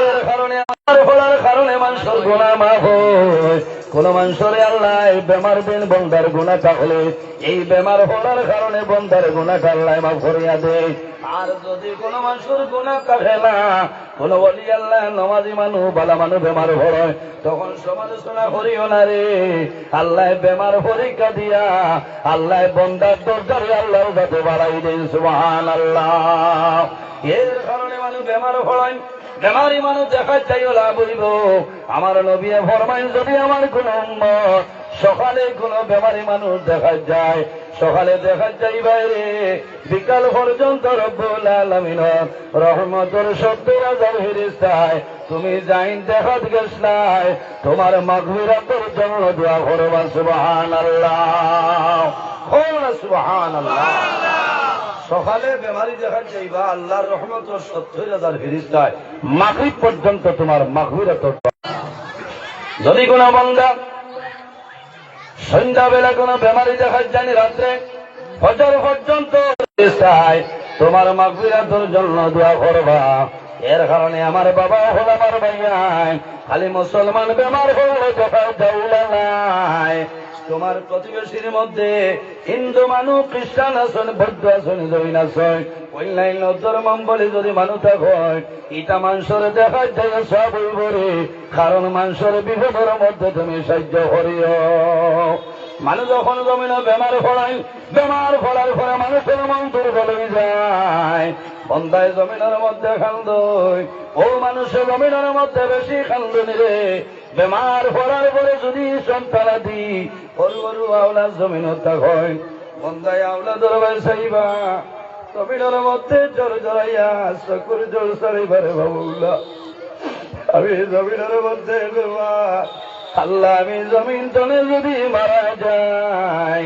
এর কারণে আমার বলার কারণে মানুষের গুনাহ মাফ হয়। কোন মানুষের আল্লাহ বেমার দিন বন্দার গুনাহ থাকলে এই বেমার হওয়ার কারণে বন্দার গুনাহ আল্লাহ মাফ করিয়া দেয়। আর যদি কোন মানুষের গুনাহ কাটে না, কোন ওলি আল্লাহ নমাজি মানুষ বালা মানুষ বেমার হয় তখন সমালোচনা করিও না রে, আল্লাহ বেমার পরীক্ষা দিয়া আল্লাহ বন্দার দরজারে আল্লাহ যাতে বাড়াই দেন সুবহানাল্লাহ। এর কারণে মানুষ বেমার হয়, বেমারি মানুষ দেখা চাইও লাভ হইব। আমার নবী ফরমাইন যদি আমার কোন উম্মত সকালে কোন বেমারি মানুষ দেখা যায়, সকালে দেখা যাই বাইরে বিকাল পর্যন্ত রব্বুল আলামিনের রহমতের 70,000 ফেরেশতায় তুমি যাইন দেখাত গেছলাই, তোমার মাগফিরাতের জন্য দোয়া করবা সুবহানাল্লাহ, সুবহানাল্লাহ। সকালে বেমারি দেখা যাইবা আল্লাহর রহমতের 70,000 ফেরেশতায় মাগরিব পর্যন্ত তোমার মাগফিরাতের। যদি কোন বান্দা সন্ধ্যাবেলা কোনো বেমারি দেখা যায়নি, রাত্রে ফজর পর্যন্ত তোমার মাগফিরাতের জন্য দোয়া করবা। এর কারণে আমার বাবা হল আমার ভাইয়াই, খালি মুসলমান বেমার হলে দেখা যাইলা নাই। তোমার প্রতিবেশীর মধ্যে হিন্দু মানুষ, খ্রিস্টান আছেন, বৌদ্ধ আছেন, জৈন আছেন, অন্যান্য ধর্মাবলী যদি মানুষ থাকে, এটা মানুষের দেখা যায় সব বলে, কারণ মানুষের বিপদের মধ্যে তুমি সাহায্য করিও। মানুষ যখন জমিন বেমার ফলাই, বেমার ফলার পরে মানুষের মন দুর্বল হয়ে যায়। বন্ধায় জমিনের মধ্যে খান্দই, ও মানুষের জমিনের মধ্যে বেশি খান্দনি রে। বেমার ফলার পরে যদি সন্তানাদি গরু গরু আওলা জমিন হয়, বন্ধায় আওলা দরবার চাইবা, জমিনের মধ্যে জোর জড়াইয়া চকুর জোর চাইবারে বাবুল্লা। আমি জমিনের মধ্যে আল্লাহ, আমি জমিন তলে যদি মারা যাই,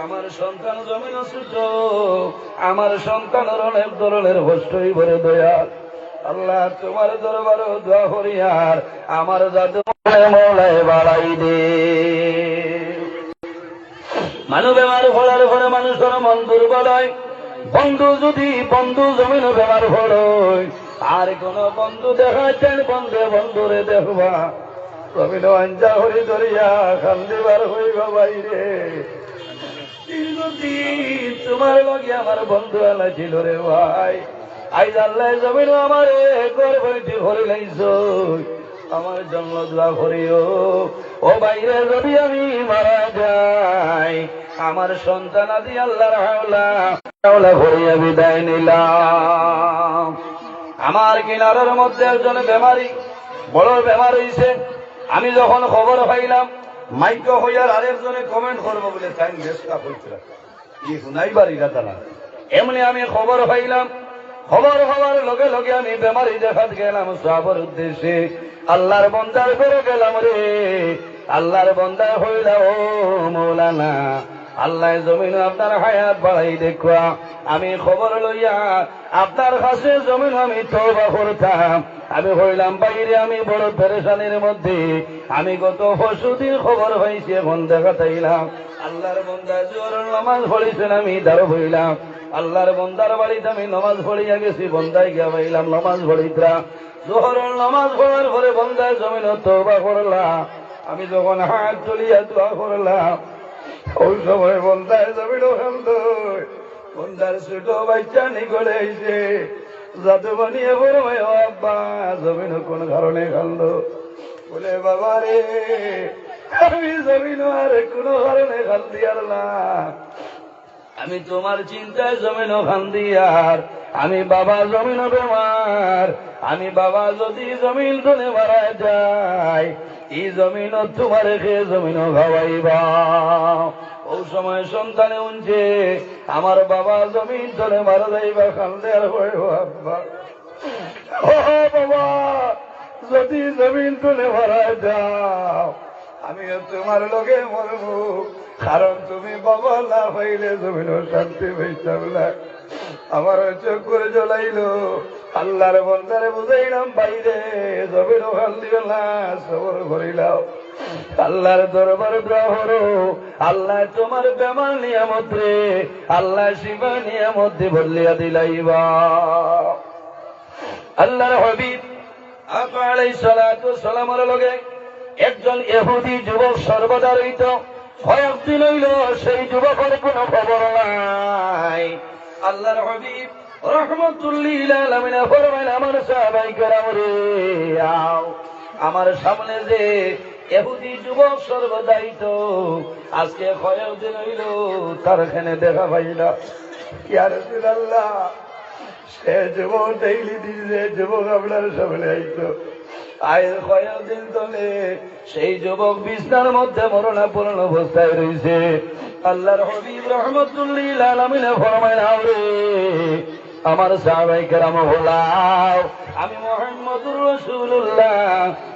আমার সন্তান জমিন ছোট, আমার সন্তানের অনেক ধরনের কষ্টই ভরে দয়াল। আল্লাহ তোমার দরবারও দোয়া করি, আর আমার জাদু মৌলায় বাড়াই দে। মানুষ বেমার ফলার পরে মানুষের মন দুর্বল হয়। বন্ধু যদি বন্ধু জমিন বেমার ফলয়, আর কোন বন্ধু দেখা যায় বন্ধু বন্ধুরে দেখবা, জমিন আঞ্জা হরি ধরিয়া কান্দিবার হইবা বাইরে। দীর্ঘদিন তোমার লগে আমার বন্ধু আলা ছিল রে ভাই, আইজ আল্লাহ জমিন আমারে ঘর বইটি ভরে লাইছ, আমার জন্য দোয়া করিও। ও বাইরে যদি আমি মারা যাই, আমার সন্তান আদি আল্লাহর হাওলা ভরিয়া বিদায় নিলাম। আমার কিনারের মধ্যে একজন বেমারি, বড় বেমার হইছে। আমি যখন খবর পাইলাম, মাইক হইয়ার আরেকজনে কমেন্ট করবো বলে তাই চেষ্টা করছিলাম, ই শুনাইবার ইরাদা না। এমনি আমি খবর পাইলাম, খবর হওয়ার লগে লগে আমি বেমারি দেখাত গেলাম সবার উদ্দেশ্যে। আল্লাহর বন্দার করে গেলাম রে, আল্লাহর বন্দা হইলা ও মৌলানা, আল্লাহ জমিন আপনার হায়াত বাড়াই দেখুয়া। আমি খবর লইয়া আপনার কাছে জমিন আমি তওবা করতাম। আমি হইলাম বাইরে, আমি বড় পেরেশানির মধ্যে। আমি গত পরশুদিন খবর পাইছি, এখন দেখা তাইলাম আল্লাহর বন্দা জোহরের নামাজ পড়িছেন, আমি দাঁড়ো হইলাম। আল্লাহর বন্দার বাড়িতে আমি নামাজ পড়িয়া গেছি, বন্দায় গিয়া পাইলাম নামাজ পড়িতরা। জোহরের নামাজ পড়ার পরে বন্দায় জমিন তওবা করলাম। আমি যখন হাত তুলিয়া দোয়া করলাম, ওই সময় বন্দায় জমিন খান্দ, বন্দার ছোট বাচ্চা নিকলে আইছে, জাদু বানিয়ে বড় আব্বা জমিন কোন কারণে খান্দ? বলে বাবা রে, আমি জমিন আর কোন কারণে খান্দি আর না, আমি তোমার চিন্তায় জমিন খান্দি। আর আমি বাবা জমিন বেমার, আমি বাবা যদি জমিন ধরে মারা যায়, এই জমিন তোমার খেয়ে জমিন খাওয়াইবা। ওই সময় সন্তানে উনছে, আমার বাবা জমিন ধরে মারা যাইবা, কান্দে আর আব্বা ও বাবা যদি জমিন তুলে মারা যাও, আমিও তোমার লগে মরব, কারণ তুমি বাবা না হইলে জমিন শান্তি পাইতাম না। আমার চোখ করে জ্বলাইল। আল্লাহর বন্দারে বুঝাইলাম বাইরে জমিন ওখান দিবে না, সবর করিলাম। আল্লাহর দরবার গ্রহর, আল্লাহ তোমার বেমার নিয়ামত রে, আল্লাহ শিবা নিয়ামত বলিয়া দিলাইবা। আল্লাহর হাবিব আলাইহিস সালাতু ওয়াস সালামের লগে একজন ইহুদি যুবক সর্বদা রইত। কয়েকদিন হইল সেই যুবকের কোন খবর নাই। আল্লাহর হাবিব রাহমাতুল্লিল আলামিন ফরমাইলেন, আমার সাহাবায়ে কেরাম রে, আমার সামনে যে ইহুদি যুবক সর্বদাই তো আজকে কয়েকদিন হইল তার এখানে দেখা পাইলা। ইয়া রাসূলুল্লাহ, সে যুবক ডেইলি দিন যে যুবক আপনার সামনে আইতো, আজ কয়েকদিন ধরে সেই যুবক বিছনার মধ্যে মরণাপন্ন অবস্থায় রয়েছে। আল্লাহর হাবিব রাহমাতুল্লিল আলামিন ফরমাইলেন, রে আমার সাহাবায়ে কেরাম হলাও, আমি মুহাম্মদুর রাসূলুল্লাহ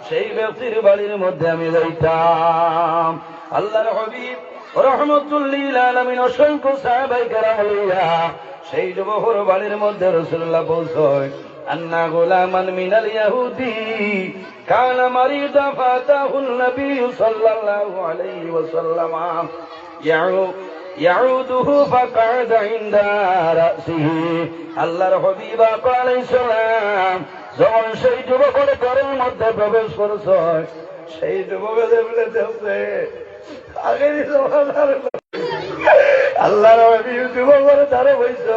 সেই ব্যক্তির বাড়ির মধ্যে আমি যাইতাম। আল্লাহর হাবিব রাহমাতুল্লিল আলামিন অসংখ্য সাহাবায়ে কেরাম লইয়া সেই যুবকের বাড়ির মধ্যে রাসূলুল্লাহ পৌঁছয়। আন্না গুলামান মিনাল ইয়াহুদি কানা মারিদা ফাতাহুন নবী সাল্লাল্লাহু আলাইহি ওয়াসাল্লাম ইয়াউদুহু ফাকাদা ইনদা রাসিহি। আল্লাহর হাবিব আলাইহিস সালাম যখন সেই যুবকের ঘরের মধ্যে প্রবেশ করেছে, সেই যুবকের বলেছে আগের জমানার আল্লাহর হাবিব যুবকের দ্বারা হইছ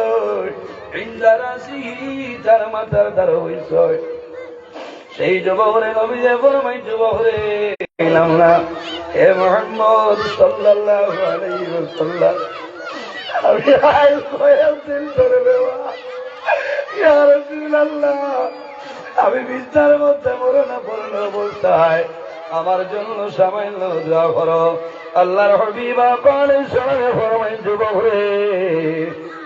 ইনদা রাসিহি, তার মাথার দ্বারা হইছ। সেই যুবকরে নবী যে ফরমাই যুবকরে এলাম না হে মুহাম্মদ সাল্লাল্লাহু আলাইহি ওয়াসাল্লাম, আমি আইল কয়াল দিন ধরে দেওয়া ইয়া রাসূলুল্লাহ, আমি বিছানার মধ্যে মরণ অবস্থায় আমার জন্য সামান্য দোয়া করো। আল্লাহর হাবিব আলাইহিস সালাম ফরমাই যুবকরে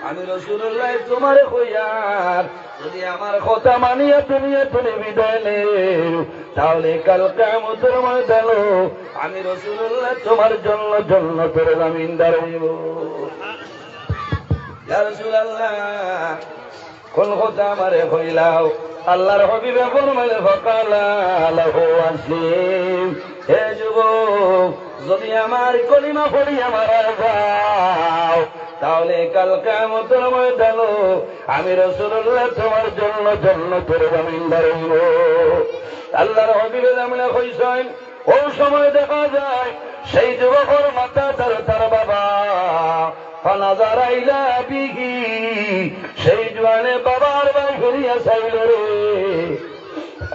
আমি রাসূলুল্লাহ তোমারে কইয়ার যদি আমার কথা মানিয়া তুমি বিদায় নেও, তাহলে কাল কিয়ামতের ময়দানে আমি রাসূলুল্লাহ তোমার জন্য জান্নাতের জামিনদার হইব। ইয়া রাসূলুল্লাহ কোন কথা আমারে কইলাও? আল্লাহর হাবিবে ফরমাইলেন ফাকালা লাহু আসলিম, হে যুবক যদি আমার কলিমা পড়িয়া মারা যাও, তাহলে কাল কিয়ামতের ময়দানে আমি রাসূলুল্লাহ তোমার জন্য জান্নাতের জামিনদার হইব। আল্লাহর হাবিবে জামিনা কইছেন, ওই সময় দেখা যায় সেই যুবকের মাথা তার বাবা ফানাজারা ইলা আবিহি, সেই জোয়ানে বাবার বাড়ি ফিরিয়া চাইল রে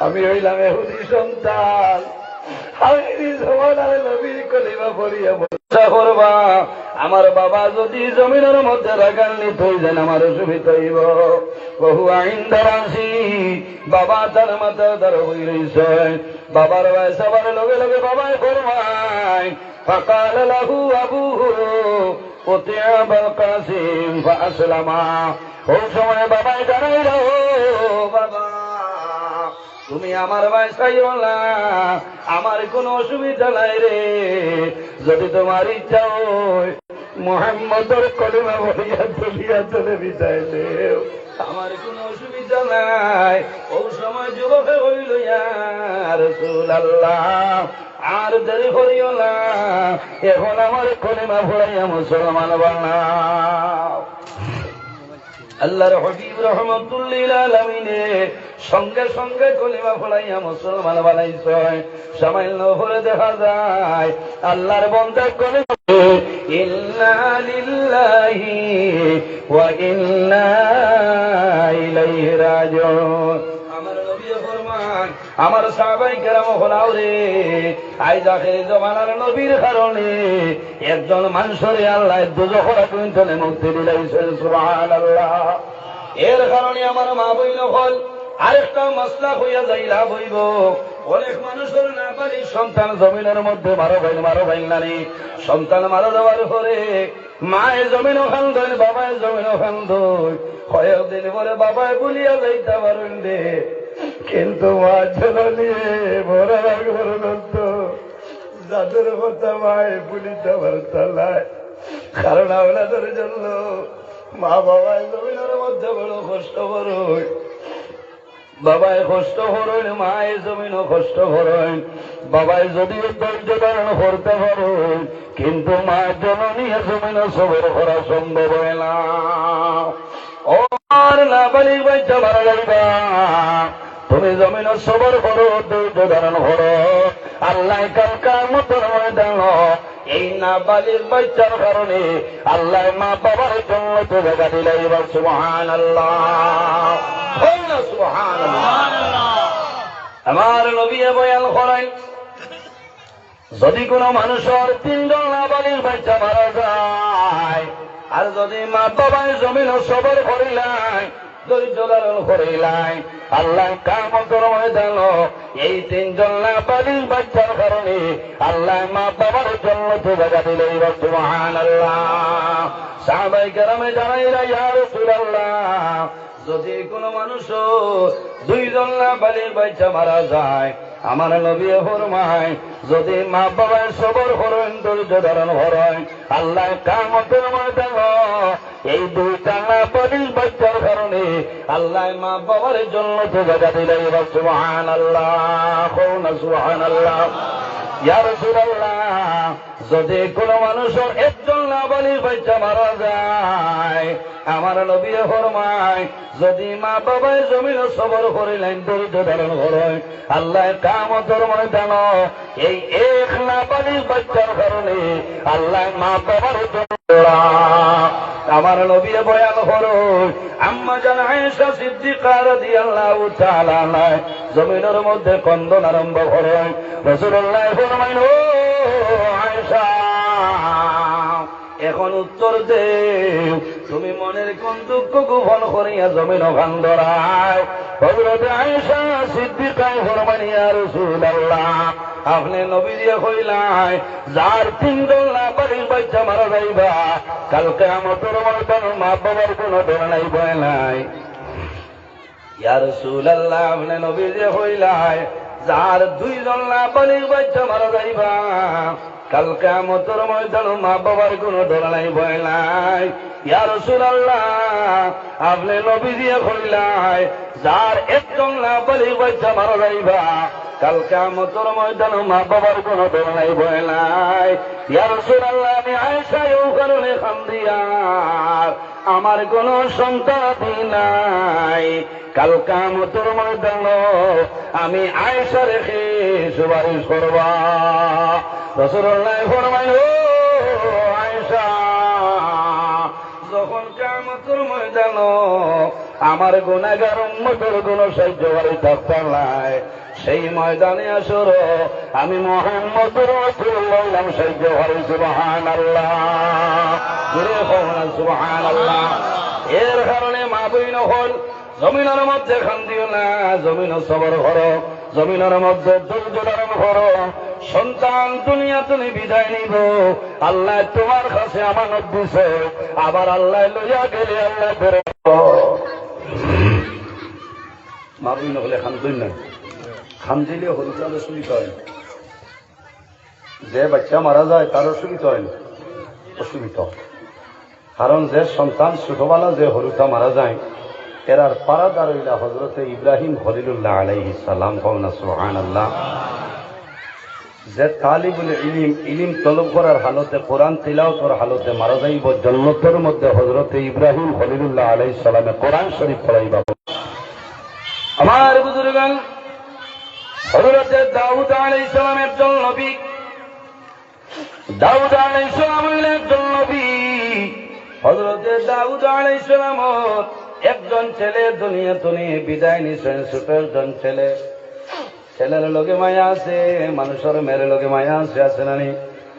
আমি হইলাম ইহুদি সন্তান, আমি জমানার নবীর কলিমা পড়িয়া বলছা করবা আমার বাবা যদি জমিনের মধ্যে রাগান্বিত হয়ে যান আমার অসুবিধা হইব। বহু আইন দারাসি বাবা তার মাথা দ্বারা হয়ে রয়েছে, বাবার বয়স আবার লগে লগে বাবাই ফরমায় ফাকাল লাহু আবুহু উতিআবাল কাসিম ফাআসলামা। ওই সময় বাবাই জানাইল বাবা তুমি আমার বাসাইও না, আমার কোনো অসুবিধা নাই রে, যদি তোমার ইচ্ছা হয় মুহাম্মদের কলিমা বলিয়া তুলিয়া চলে বিদায় দেও, আমার কোনো অসুবিধা নাই। ওই সময় যুবকে হইল ইয়া রাসূলুল্লাহ আর দেরি করিও না, এখন আমার কলিমা পড়াইয়া মুসলমান বানাও। আল্লাহর হাবিব রাহমাতুল লিল আলামিন সঙ্গে সঙ্গে কলিমা পড়াইয়া মুসলমান বানাইছে। সামান্য পরে দেখা যায় আল্লাহর বান্দা কলিমা ইন্না লিল্লাহি ওয়া ইন্না ইলাইহি রাজিউন। আমার নবী ফরমান আমার সাহাবায়ে কেরাম হলাও রে আইজ আখির জামানার নবীর কারণে একজন মানুষরে আল্লাহ দুজখের আগুন থেকে মুক্তি দিলেন, সুবহানাল্লাহ। এর কারণে আমার মা বইন হল আরেকটা মাসলা হইয়া যাই লাভ হইব। অনেক মানুষের না পারি সন্তান জমিনের মধ্যে মারো ভাই নানি, সন্তান মারা যাওয়ার পরে মায়ের জমিন ওখান দই বাবায় জমিন ওখান দই কয়েকদিন পরে বাবায় বলিয়া যাইতে পারেন রে, কিন্তু মা জননী বড় পর্যন্ত যাদের কথা মায় বলিতে পারতালায়, কারণ আপনাদের জন্য মা বাবায় জমিনের মধ্যে বড় কষ্ট করুন, বাবায় কষ্ট করেন মায়ের জমিনও কষ্ট করেন, বাবায় যদিও ধৈর্য ধারণ করতে পারেন কিন্তু মায়ের জননী জমিনও সবর করা সম্ভব হয় না। ও আর না বালিক বাচ্চা মারা যাইবা, তুমি জমিনও সবর করো ধৈর্য ধারণ করো, আল্লাহ কাল কিয়ামতের ময়দানে এই না বালিক বাচ্চার কারণে আল্লাহ মা বাবার জন্য তো জায়গা দিলে। এবার সুবহানাল্লাহ সুবহানাল্লাহ। আমার নবী বয়ান করেন যদি কোনো মানুষের তিনজন নাবালিগ বাচ্চা মারা যায় আর যদি মা বাবায় জমিন সবর করিলাই ধৈর্য ধারণ করিলাই আল্লাহ কিয়ামতের ময়দানে এই তিনজন নাবালিগ বাচ্চার কারণে আল্লাহ মা বাবার জন্য তো জায়গা দিলে। সুবহানাল্লাহ। সাহাবায়ে কেরামে জানাইলা ইয়া রাসূলুল্লাহ যদি কোনো মানুষ দুইজন না বালির বাচ্চা মারা যায়, আমার নবী ফরমায় যদি মা বাবার সবর করেন, ধৈর্য ধারণ করেন, আল্লাহ কিয়ামতের ময়দানে এই দুইটা না বালির বাচ্চার কারণে আল্লাহ মা বাবার জন্য তো জায়গা দিলে। সুবহানাল্লাহ, কওনা সুবহানাল্লাহ। ইয়া রাসূলুল্লাহ, যদি কোনো মানুষের একজন নাবালিগ বাচ্চা মারা যায়, আমার নবী ফরমায় যদি মা বাবাই জমিন সবর করিলেন, ধৈর্য ধারণ করেন, আল্লাহ কিয়ামতের ময়দানে এই এক নাবালিগ বাচ্চার কারণে আল্লাহ মা বাবার জন্য আমার নবী বয়ান করুন। আম্মা জান আয়েশা সিদ্দিকা রাদিয়াল্লাহু তাআলা আনহা জমিনের মধ্যে কন্দন আরম্ভ করেন। রাসূলুল্লাহ ফরমাইল, ও আয়েশা, এখন উত্তর দে, তুমি মনের কোন দুঃখ গোপন করিয়া জমিন কান্দরায়? হযরত আয়েশা সিদ্দিকা ফরমাইলেন, ইয়া রাসূলুল্লাহ, আপনি নবী দিয়ে কইলাই যার তিনজন নাবালিগ বাচ্চা মারা যাইবা, কাল কিয়ামতের ময়দানে মা বাবার কোনো ডর নাই, ভয় নাই। ইয়া রাসূলুল্লাহ, আপনি নবী দিয়ে কইলাই যার দুইজন নাবালিগ বাচ্চা মারা যাইবা, কাল কিয়ামতের ময়দানে মা বাবার কোনো ডর নাই, ভয় নাই। ইয়া রাসূলুল্লাহ, আপনি নবী দিয়ে কইলাই যার একজন নাবালিগ বাচ্চা মারা যাইবা, কাল কিয়ামতের ময়দানে মা বাবার কোনো ডর নাই, ভয় নাই। ইয়া রাসূলুল্লাহ, আমি আয়েশা এই কারণে কান্দি, আর আমার কোনো সন্তান নাই, কাল কিয়ামতের ময়দানে আমি আয়েশা রেখে সুপারিশ করবা। রাসূলুল্লাহ ফরমাইল, ও আয়েশা, যখন কিয়ামতের ময়দানে আমার গুনাহগার উম্মতের কোনো সাহায্যকারী থাকতে নাই, সেই ময়দানে আসর আমি মুহাম্মদুর রাসূলুল্লাহ সাহায্যকারী। সুবহানাল্লাহ, জোরে বলুন সুবহানাল্লাহ। এর কারণে মা বইন হল জমিনের মধ্যে কান্দিও না, জমিন সবর করো, জমিনের মধ্যে ধৈর্য ধারণ করো। সন্তান দুনিয়া তুমি বিদায় নিব, আল্লাহ তোমার কাছে আমানত দিছে, আবার আল্লাহ লইয়া গেলে আল্লাহ ধরে। মা বইন হলে কান্দুই না, খান্দিলে হরুতাল অসুবিধা হয়। যে বাচ্চা মারা যায় তার অসুবিধা হয় না, অসুবিধা, কারণ যে সন্তান ছোটবেলা যে হরুতা মারা যায় এরার পারাদার হইলা হযরতে ইব্রাহিম খলিলুল্লাহ আলাইহিস সালাম। কওনা সুবহানাল্লাহ। যে তালিবুল ইলম, ইলম তলব করার হালতে, কোরআন তিলাওয়াতের হালতে মারা যাইব, জান্নাতের মধ্যে হযরতে ইব্রাহিম খলিলুল্লাহ আলাইহিস সালামে কোরআন শরীফ পড়াইবা। আমার বুজুর্গান, হযরতে দাউদ আলাইহিস সালাম একজন নবী, দাউদ আলাইহিস সালাম একজন নবী। হযরতে দাউদ আলাইহিস সালাম একজন ছেলে দুনিয়া থেকে বিদায় নিছেন, ছোট একজন ছেলে। ছেলের লগে মায়া আছে, মানুষের মেয়ের লগে মায়া আছে নানি?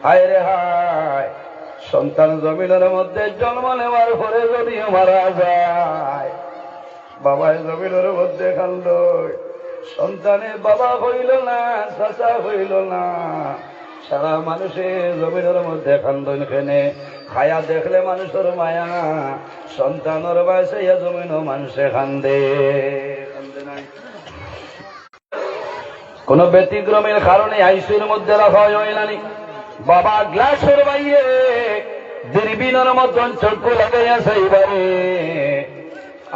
হায় রে হায়, সন্তান জমিনের মধ্যে জন্ম নেওয়ার পরে যদি মারা যায়, বাবাই জমিনের মধ্যে কান্দ, সন্তানে বাবা হইল না, চাচা হইল না, সারা মানুষে জমিনের মধ্যে কান্দন খেনে। খায়া দেখলে মানুষের মায়া, সন্তানের বয়সে জমিন মানুষে কান্দে, কান্দে নাই। কোন ব্যতিক্রমের কারণে আইসির মধ্যে রাখা হয় নানি? বাবা গ্লাসের বাইরে দূরবীনের মতন চক্ষু লাগাইয়াছে, এবারে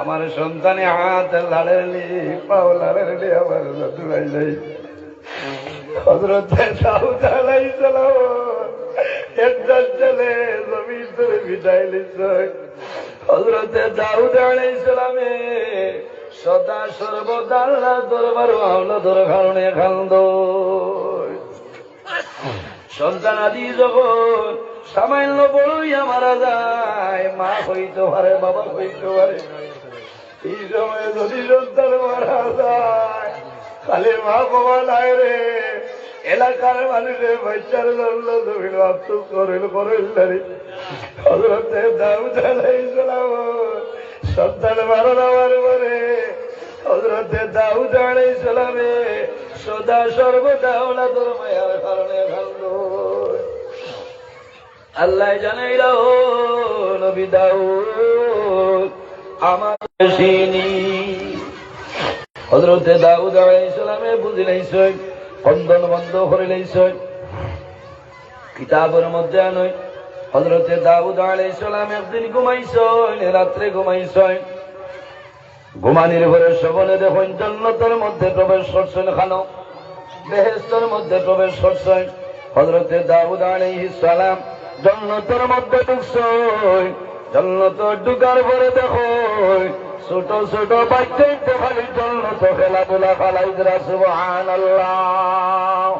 আমার সন্তানে হাত লাড়ের লি, পাও লাড়ের লি, আমার দুয়াই যাই। হযরতে দাউদ আলাইহিস সালাম একজন ছেলে জমিন থেকে বিদায় নিছে। হযরতে দাউদ আলাইহিস সালামে সদা সর্বদা আল্লাহর দরবার আওলাদের কারণে কান্দ। সন্তান আদি যখন সামান্য বড়ইয়া মারা যায়, মা হইতে পারে, বাবা হইতে পারে, এই সময় যদি সন্তান মারা যায়, খালি মা বাবা নাই রে, এলাকার মানুষের বাচ্চার জন্য জমিন আফসোস করিল রে। হযরতে দাউদ আলাইহিস সালাম সন্তান মারা যাওয়ার পরে হযরতে দাউদ আলাইহিস সালামে সদা সর্বদা ওলাদের মায়ার কারণে কান্দ। আল্লাহ জানাইল, নবী দাউদ আমার সিনি হযরতে দাউদ আলাইহিস সালামে বুঝিলাইছেন খন্দন বন্ধ করে লাইছেন কিতাবের মধ্যে নয় হযরতে দাউদ আলাইহিস সালাম একদিন ঘুমাইছেন রাত্রে ঘুমাইছেন ঘুমানির পরে স্বপ্নে দেখেন জান্নাতের মধ্যে প্রবেশ করছেন খানো বেহেশতের মধ্যে প্রবেশ করছেন হযরতে দাউদ আলাইহিস সালাম জান্নাতের মধ্যে ঢুকছেন জান্নাত ঢুকার পরে দেখো ছোট ছোট বাচ্চাইতে খালি জান্নাত খেলাধুলা খালাইরা সুবহানাল্লাহ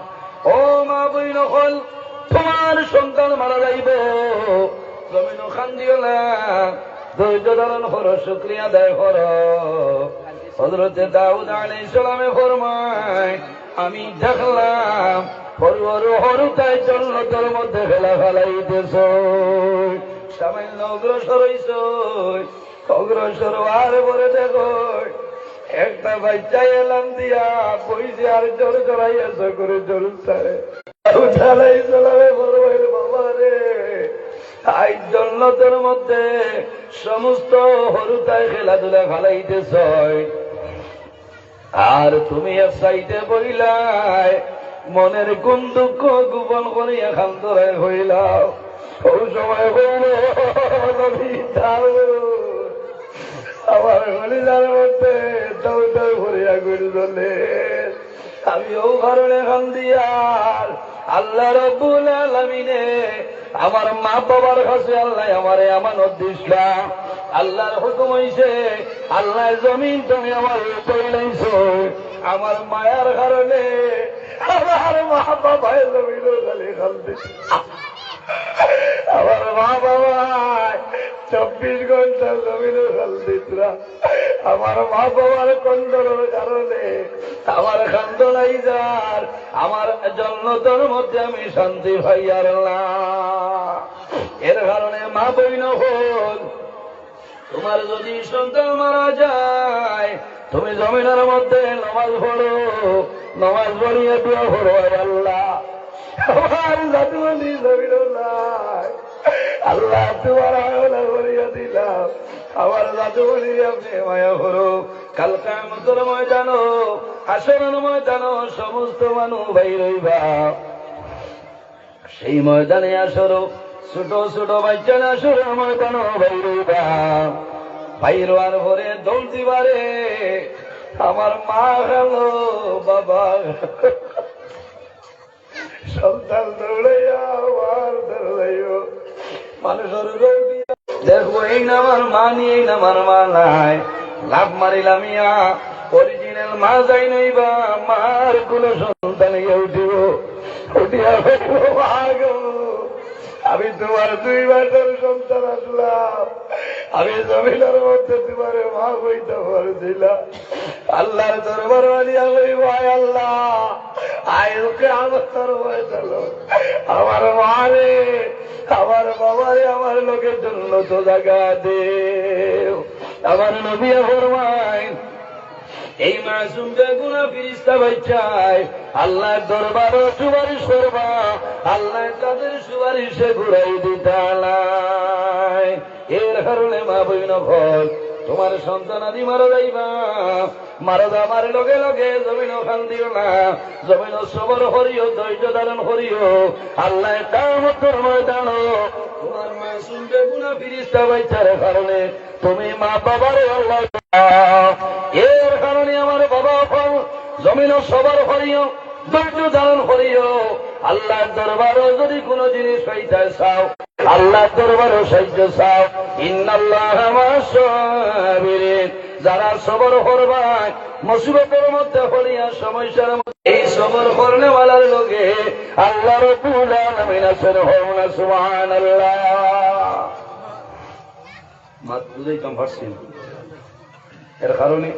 ও মা বইন হল তোমার সন্তান মারা যাইব জমিন খান্দিও না ধৈর্য ধারণ করো শুকরিয়া আদায় করো হযরতে দাউদ আলাইহিস সালামে ফরমায় আমি দেখলাম হরুতাই জান্নাতের মধ্যে খেলা খেলাইতেছ সামান্য অগ্রসর হইছ অগ্রসর আর পরে দেখো একটা বাচ্চা এলাম দিয়া বইছে আর জোর জড়াইয়াছ করে জোর ছাড়ে বাবা রে আই জান্নাতের মধ্যে সমস্ত হরুতাই খেলাধুলা খেলাইতেছ আর তুমি এক সাইডে বইলাই মনের কোন দুঃখ গোপন করিয়া খান্তরায় হইলাও ওই সময় হইল আমার হলিদার মধ্যে দৌড় ভরিয়া গুড়ি চলে আমি ও কারণে খান্দিয়ার আল্লাহ রব্বুল আলামিনে আমার মা বাবার কাছে আল্লাহ আমারে আমানত দিছিলাম আল্লাহর হুকুম হইছে আল্লাহ জমিন তুমি আমার কইলাইছো আমার মায়ার কারণে আমার মা বাবা জমিন খালি খান্দি আমার মা বাবা 24 ঘন্টা জমিনে খান্দিতরা আমার মা বাবার কন্দরের কারণে আমার খান্দনাই যার আমার জান্নাতের মধ্যে আমি শান্তি পাইয়ার না এর কারণে মা বইন হল তোমার যদি সন্তান মারা যায় তুমি জমিনের মধ্যে নামাজ পড়ো নামাজ পড়িয়ে দোয়া করো আল্লাহ আমার জাদুয়ানি জমিন নাই আল্লাহ তোমার আওলা করিয়া দিলাম আমার জাদুয়ানি আপনি মায়া করো কাল কিয়ামতের ময়দানো হাসরের ময়দানো সমস্ত মানুষ বাইর হইবা সেই ময়দানে আসরো ছোট ছোট বাচ্চারা আসরের ময়দানো বাইর হইবা বাইর হওয়ার পরে দৌড় দিবারে আমার মা গেল বাবা সন্তান দৌড়াইয়া আমার দৌড়াইও মানুষের দেখবো এই নামার মা নিয়ে এই নামার মা নাই লাভ মারিলাম ইয়া অরিজিনাল মা যাই নইবা মার কোন সন্তান উঠিব উঠিয়া আমি তোমার 2 মাসের সন্তান আসলাম আমি জমিনের মধ্যে তোমার মা বইতে পারছিলাম আল্লাহর দরবার বানিয়া বইব আয় আল্লাহ আয়কে আমার দরবার চলো আমার মা রে আমার বাবা রে আমার লোকের জন্য তো জায়গা দে আমার নবী ফরমায় এই মাসুম বেগুনা ফিরিস্তা বাচ্চায় আল্লাহর দরবারও সুপারিশ করবা আল্লাহ তাদের সুপারিশে ঘুরাই দিতালায় এর কারণে মা বইন ফল তোমার সন্তান আদি মারা যাইবা মারা যাবার লগে লগে জমিন খান দিও না জমিন সবর হরিও ধৈর্য ধারণ করিও আল্লাহ তার মধ্যে ময়দানো তোমার মাসুম বেগুনা ফিরিস্তা বাচ্চার কারণে তুমি মা বাবারে আল্লাহ এর কারণে আমার বাবা ফল জমিন সবর হরিও ধৈর্য ধারণ করিও আল্লাহর দরবারও যদি কোনো জিনিস হইতে চাও আল্লাহর দরবারও সাহায্য চাও ইন্নাল্লাহা মা'আস সাবিরিন যারা সবর করবা মুসিবতের মধ্যে পড়িয়া সমস্যার মধ্যে এই সবর করলে ওয়ালার লগে আল্লাহ রাব্বুল আলামিন আছেন হওনা সুবহানাল্লাহ মাত বুঝাই কম পারছেন এর কারণে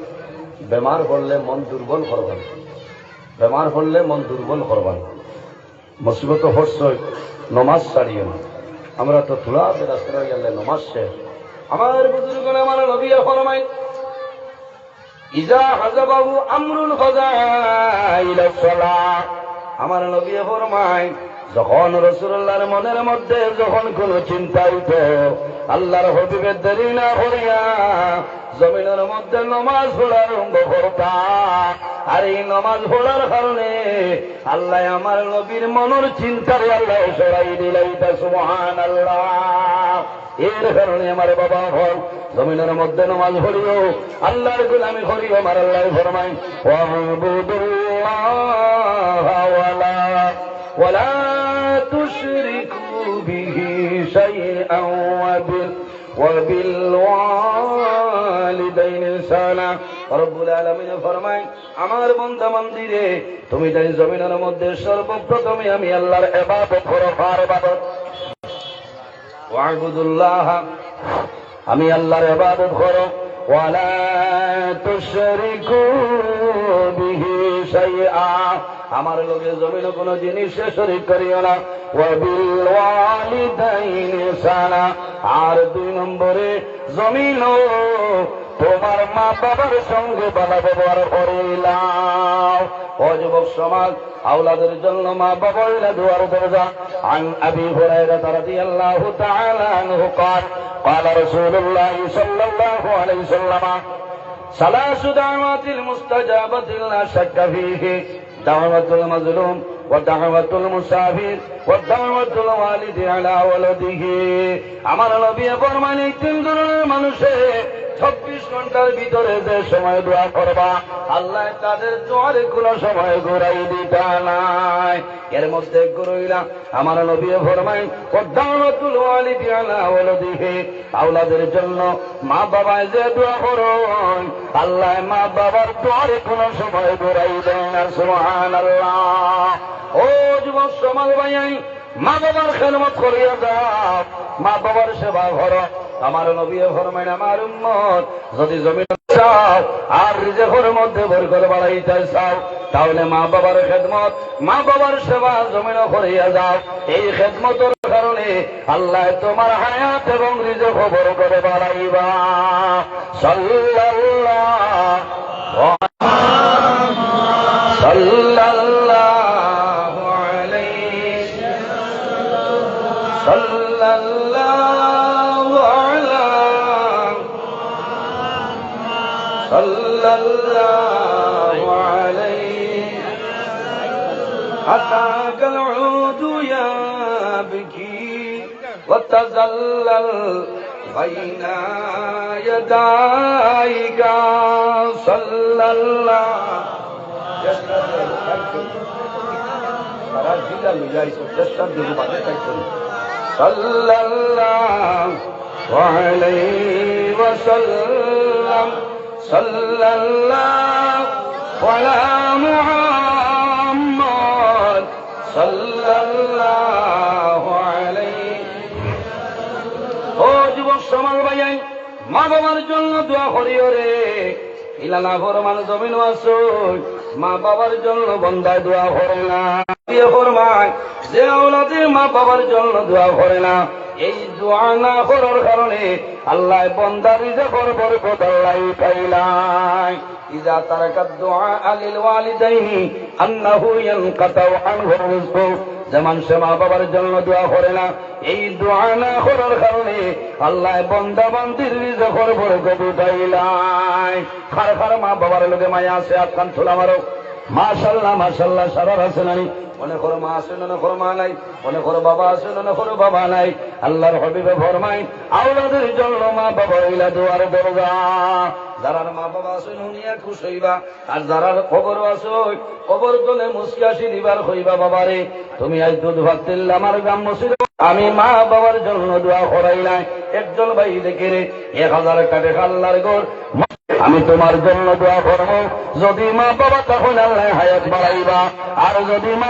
বেমার পড়লে মন দুর্বল করবেন বেমার পড়লে মন দুর্বল করবেন মুসিবত হচ্ছে নমাজ ছাড়িয়ে না আমরা তো তুলা রাস্তা গেলে নমাজ শেষ আমার বুজুর্গণ আমার নবী ফরমায় ইজা হাজাবাহু আমরুল ফাযাইল সালাহ আমার নবী ফরমায় যখন রাসূলুল্লাহর মনের মধ্যে যখন কোন চিন্তা হইত, আল্লাহর হাবিবের দেরি না করিয়া জমিনের মধ্যে নামাজ পড়া আরম্ভ করতাম। আর এই নামাজ পড়ার কারণে আল্লাহ আমার নবীর মনের চিন্তারে আল্লাহ সরাই দিলাইতা, সুবহানাল্লাহ। এর কারণে আমার বাবা হল জমিনের মধ্যে নামাজ পড়িও, আল্লাহর গোলামি করিও। আমার আল্লাহ ফরমায়, ওয়ালা তুশরিকু বিহি শাইআন ওয়াবিল ওয়ালিদাইনি ইহসানা। রব্বুল আলামিন ফরমায়, আমার বান্দা বান্দীরে, তুমি তাই জমিনের মধ্যে সর্বপ্রথমে আমি আল্লাহর ইবাদত করো, ইবাদত ওয়া'বুদুল্লাহ, আমি আল্লাহর ইবাদত করো। ওয়ালা তুশরিকু বিহি শাইআ, আমার লগে জমিনে কোনো জিনিসে শরীক করিও না। ওয়াবিল ওয়ালিদাইনি ইহসানা, আর 2 নম্বরে জমিন তোমার মা বাবার সঙ্গে ভালো ব্যবহার করিলাম। ও যুবক সমাজ, আওলাদের জন্য মা বাবার দুয়ার দরজা। আন আবি হুরায়রা রাদিয়াল্লাহু তাআলা আনহু قال قال رسول الله صلى الله عليه وسلم ثلاث دعوات المستجابة لا شك فيه دعوة المظلوم ودعوة المسافر ودعوة الوالد على ولده। আমার নবী ফরমান, এই 3 ধরনের মানুষের 24 ঘন্টার ভিতরে যে সময় দোয়া করবা, আল্লাহ তাদের দোয়ারে কোনো সময় ঘুরাই দিতা নাই। এর মধ্যে ঘুরাইলা আমার নবী ফরমায়, ওয়াদাওয়াতুল ওয়ালিদি আলা ওয়ালাদিহি, আওলাদের জন্য মা বাবায় যে দোয়া করেন, আল্লাহ মা বাবার দোয়ারে কোনো সময় ঘুরাই দেন না, সুবহানাল্লাহ। ও যুবক সমাজ ভাই, মা বাবার খেদমত করিয়া দাও, মা বাবার সেবা করো। আমার নবী ফরমায়, আমার উম্মত যদি জমিন চাও আর রিজিকের মধ্যে বরকত বাড়াইতে চাও, তাহলে মা বাবার খেদমত, মা বাবার সেবা জমিনে করিয়া যাও। এই খেদমতের কারণে আল্লাহ তোমার হায়াত এবং রিজিক বরকত বাড়াইবা। সাল্লাল্লাহু সাল্লাল্লাহু আলাইহি সাল্লাল্লাহু আলা সাল্লাল্লাহু আলাইহি আতাকাল উদু ইয়াবকি ওয়া তাযাল্লাল বাইনা ইয়াদাইকা সাল্লাল্লাহু সারা জিলা মিলাই চেষ্টা দিয়ে বাজে থাকছেন। সাল্লাল্লাহু আলাইহি ওয়াসাল্লাম সাল্লাল্লাহু আলা মুহাম্মদ সাল্লাল্লাহু আলাইহি। ও যুবক সমাজ ভাই, মা বাবার জন্য দোয়া করিও রে। ইলানা ফরমান জমিন আসো, মা বাবার জন্য বন্দায় দোয়া করে না। ফরমায়, যে আওলাদের মা বাবার জন্য দোয়া করে না, এই দোয়া না করার কারণে আল্লাহ বন্দার রিজিকের বরকত আল্লাহ পাইলাই। ইজা তারাকাদ দুআ লিল ওয়ালিদাইনি আন্নাহু ইয়ানকাতাউ আনহু রিজকু, যেমন সে মা বাবার জন্য দোয়া করে না, এই দোয়া না করার কারণে আল্লাহ বন্দা বান্দির রিজিকের বরকত পাইলাই। কার কার মা বাবার লগে মায়া আছে? আকান তোলা মারো। মাশাআল্লাহ মাশাআল্লাহ, সারার আছে নাই? মনে করো মা আছে না করো মা নাই, মনে করো বাবা আছে না করো বাবা নাই। আল্লাহর হাবিবে ফরমায়, আওলাদের জন্য মা বাবা হইলা দুয়ার দরজা। যারার মা বাবা আছে নুনিয়া খুশ হইবা, আর যারার খবর আছে খবর তোলে মুসকিয়াসি দিবার হইবা, বাবারে তুমি আজ দুধ ভাত তেল আমার গ্রাম মসজিদ আমি মা বাবার জন্য দোয়া করাইলাই। একজন ভাই দেখে রে 1000 টাকা আল্লাহর ঘর, আমি তোমার জন্য দোয়া করবো। যদি মা বাবা তখন আল্লাহ হায়াত বাড়াইবা, আর যদি মা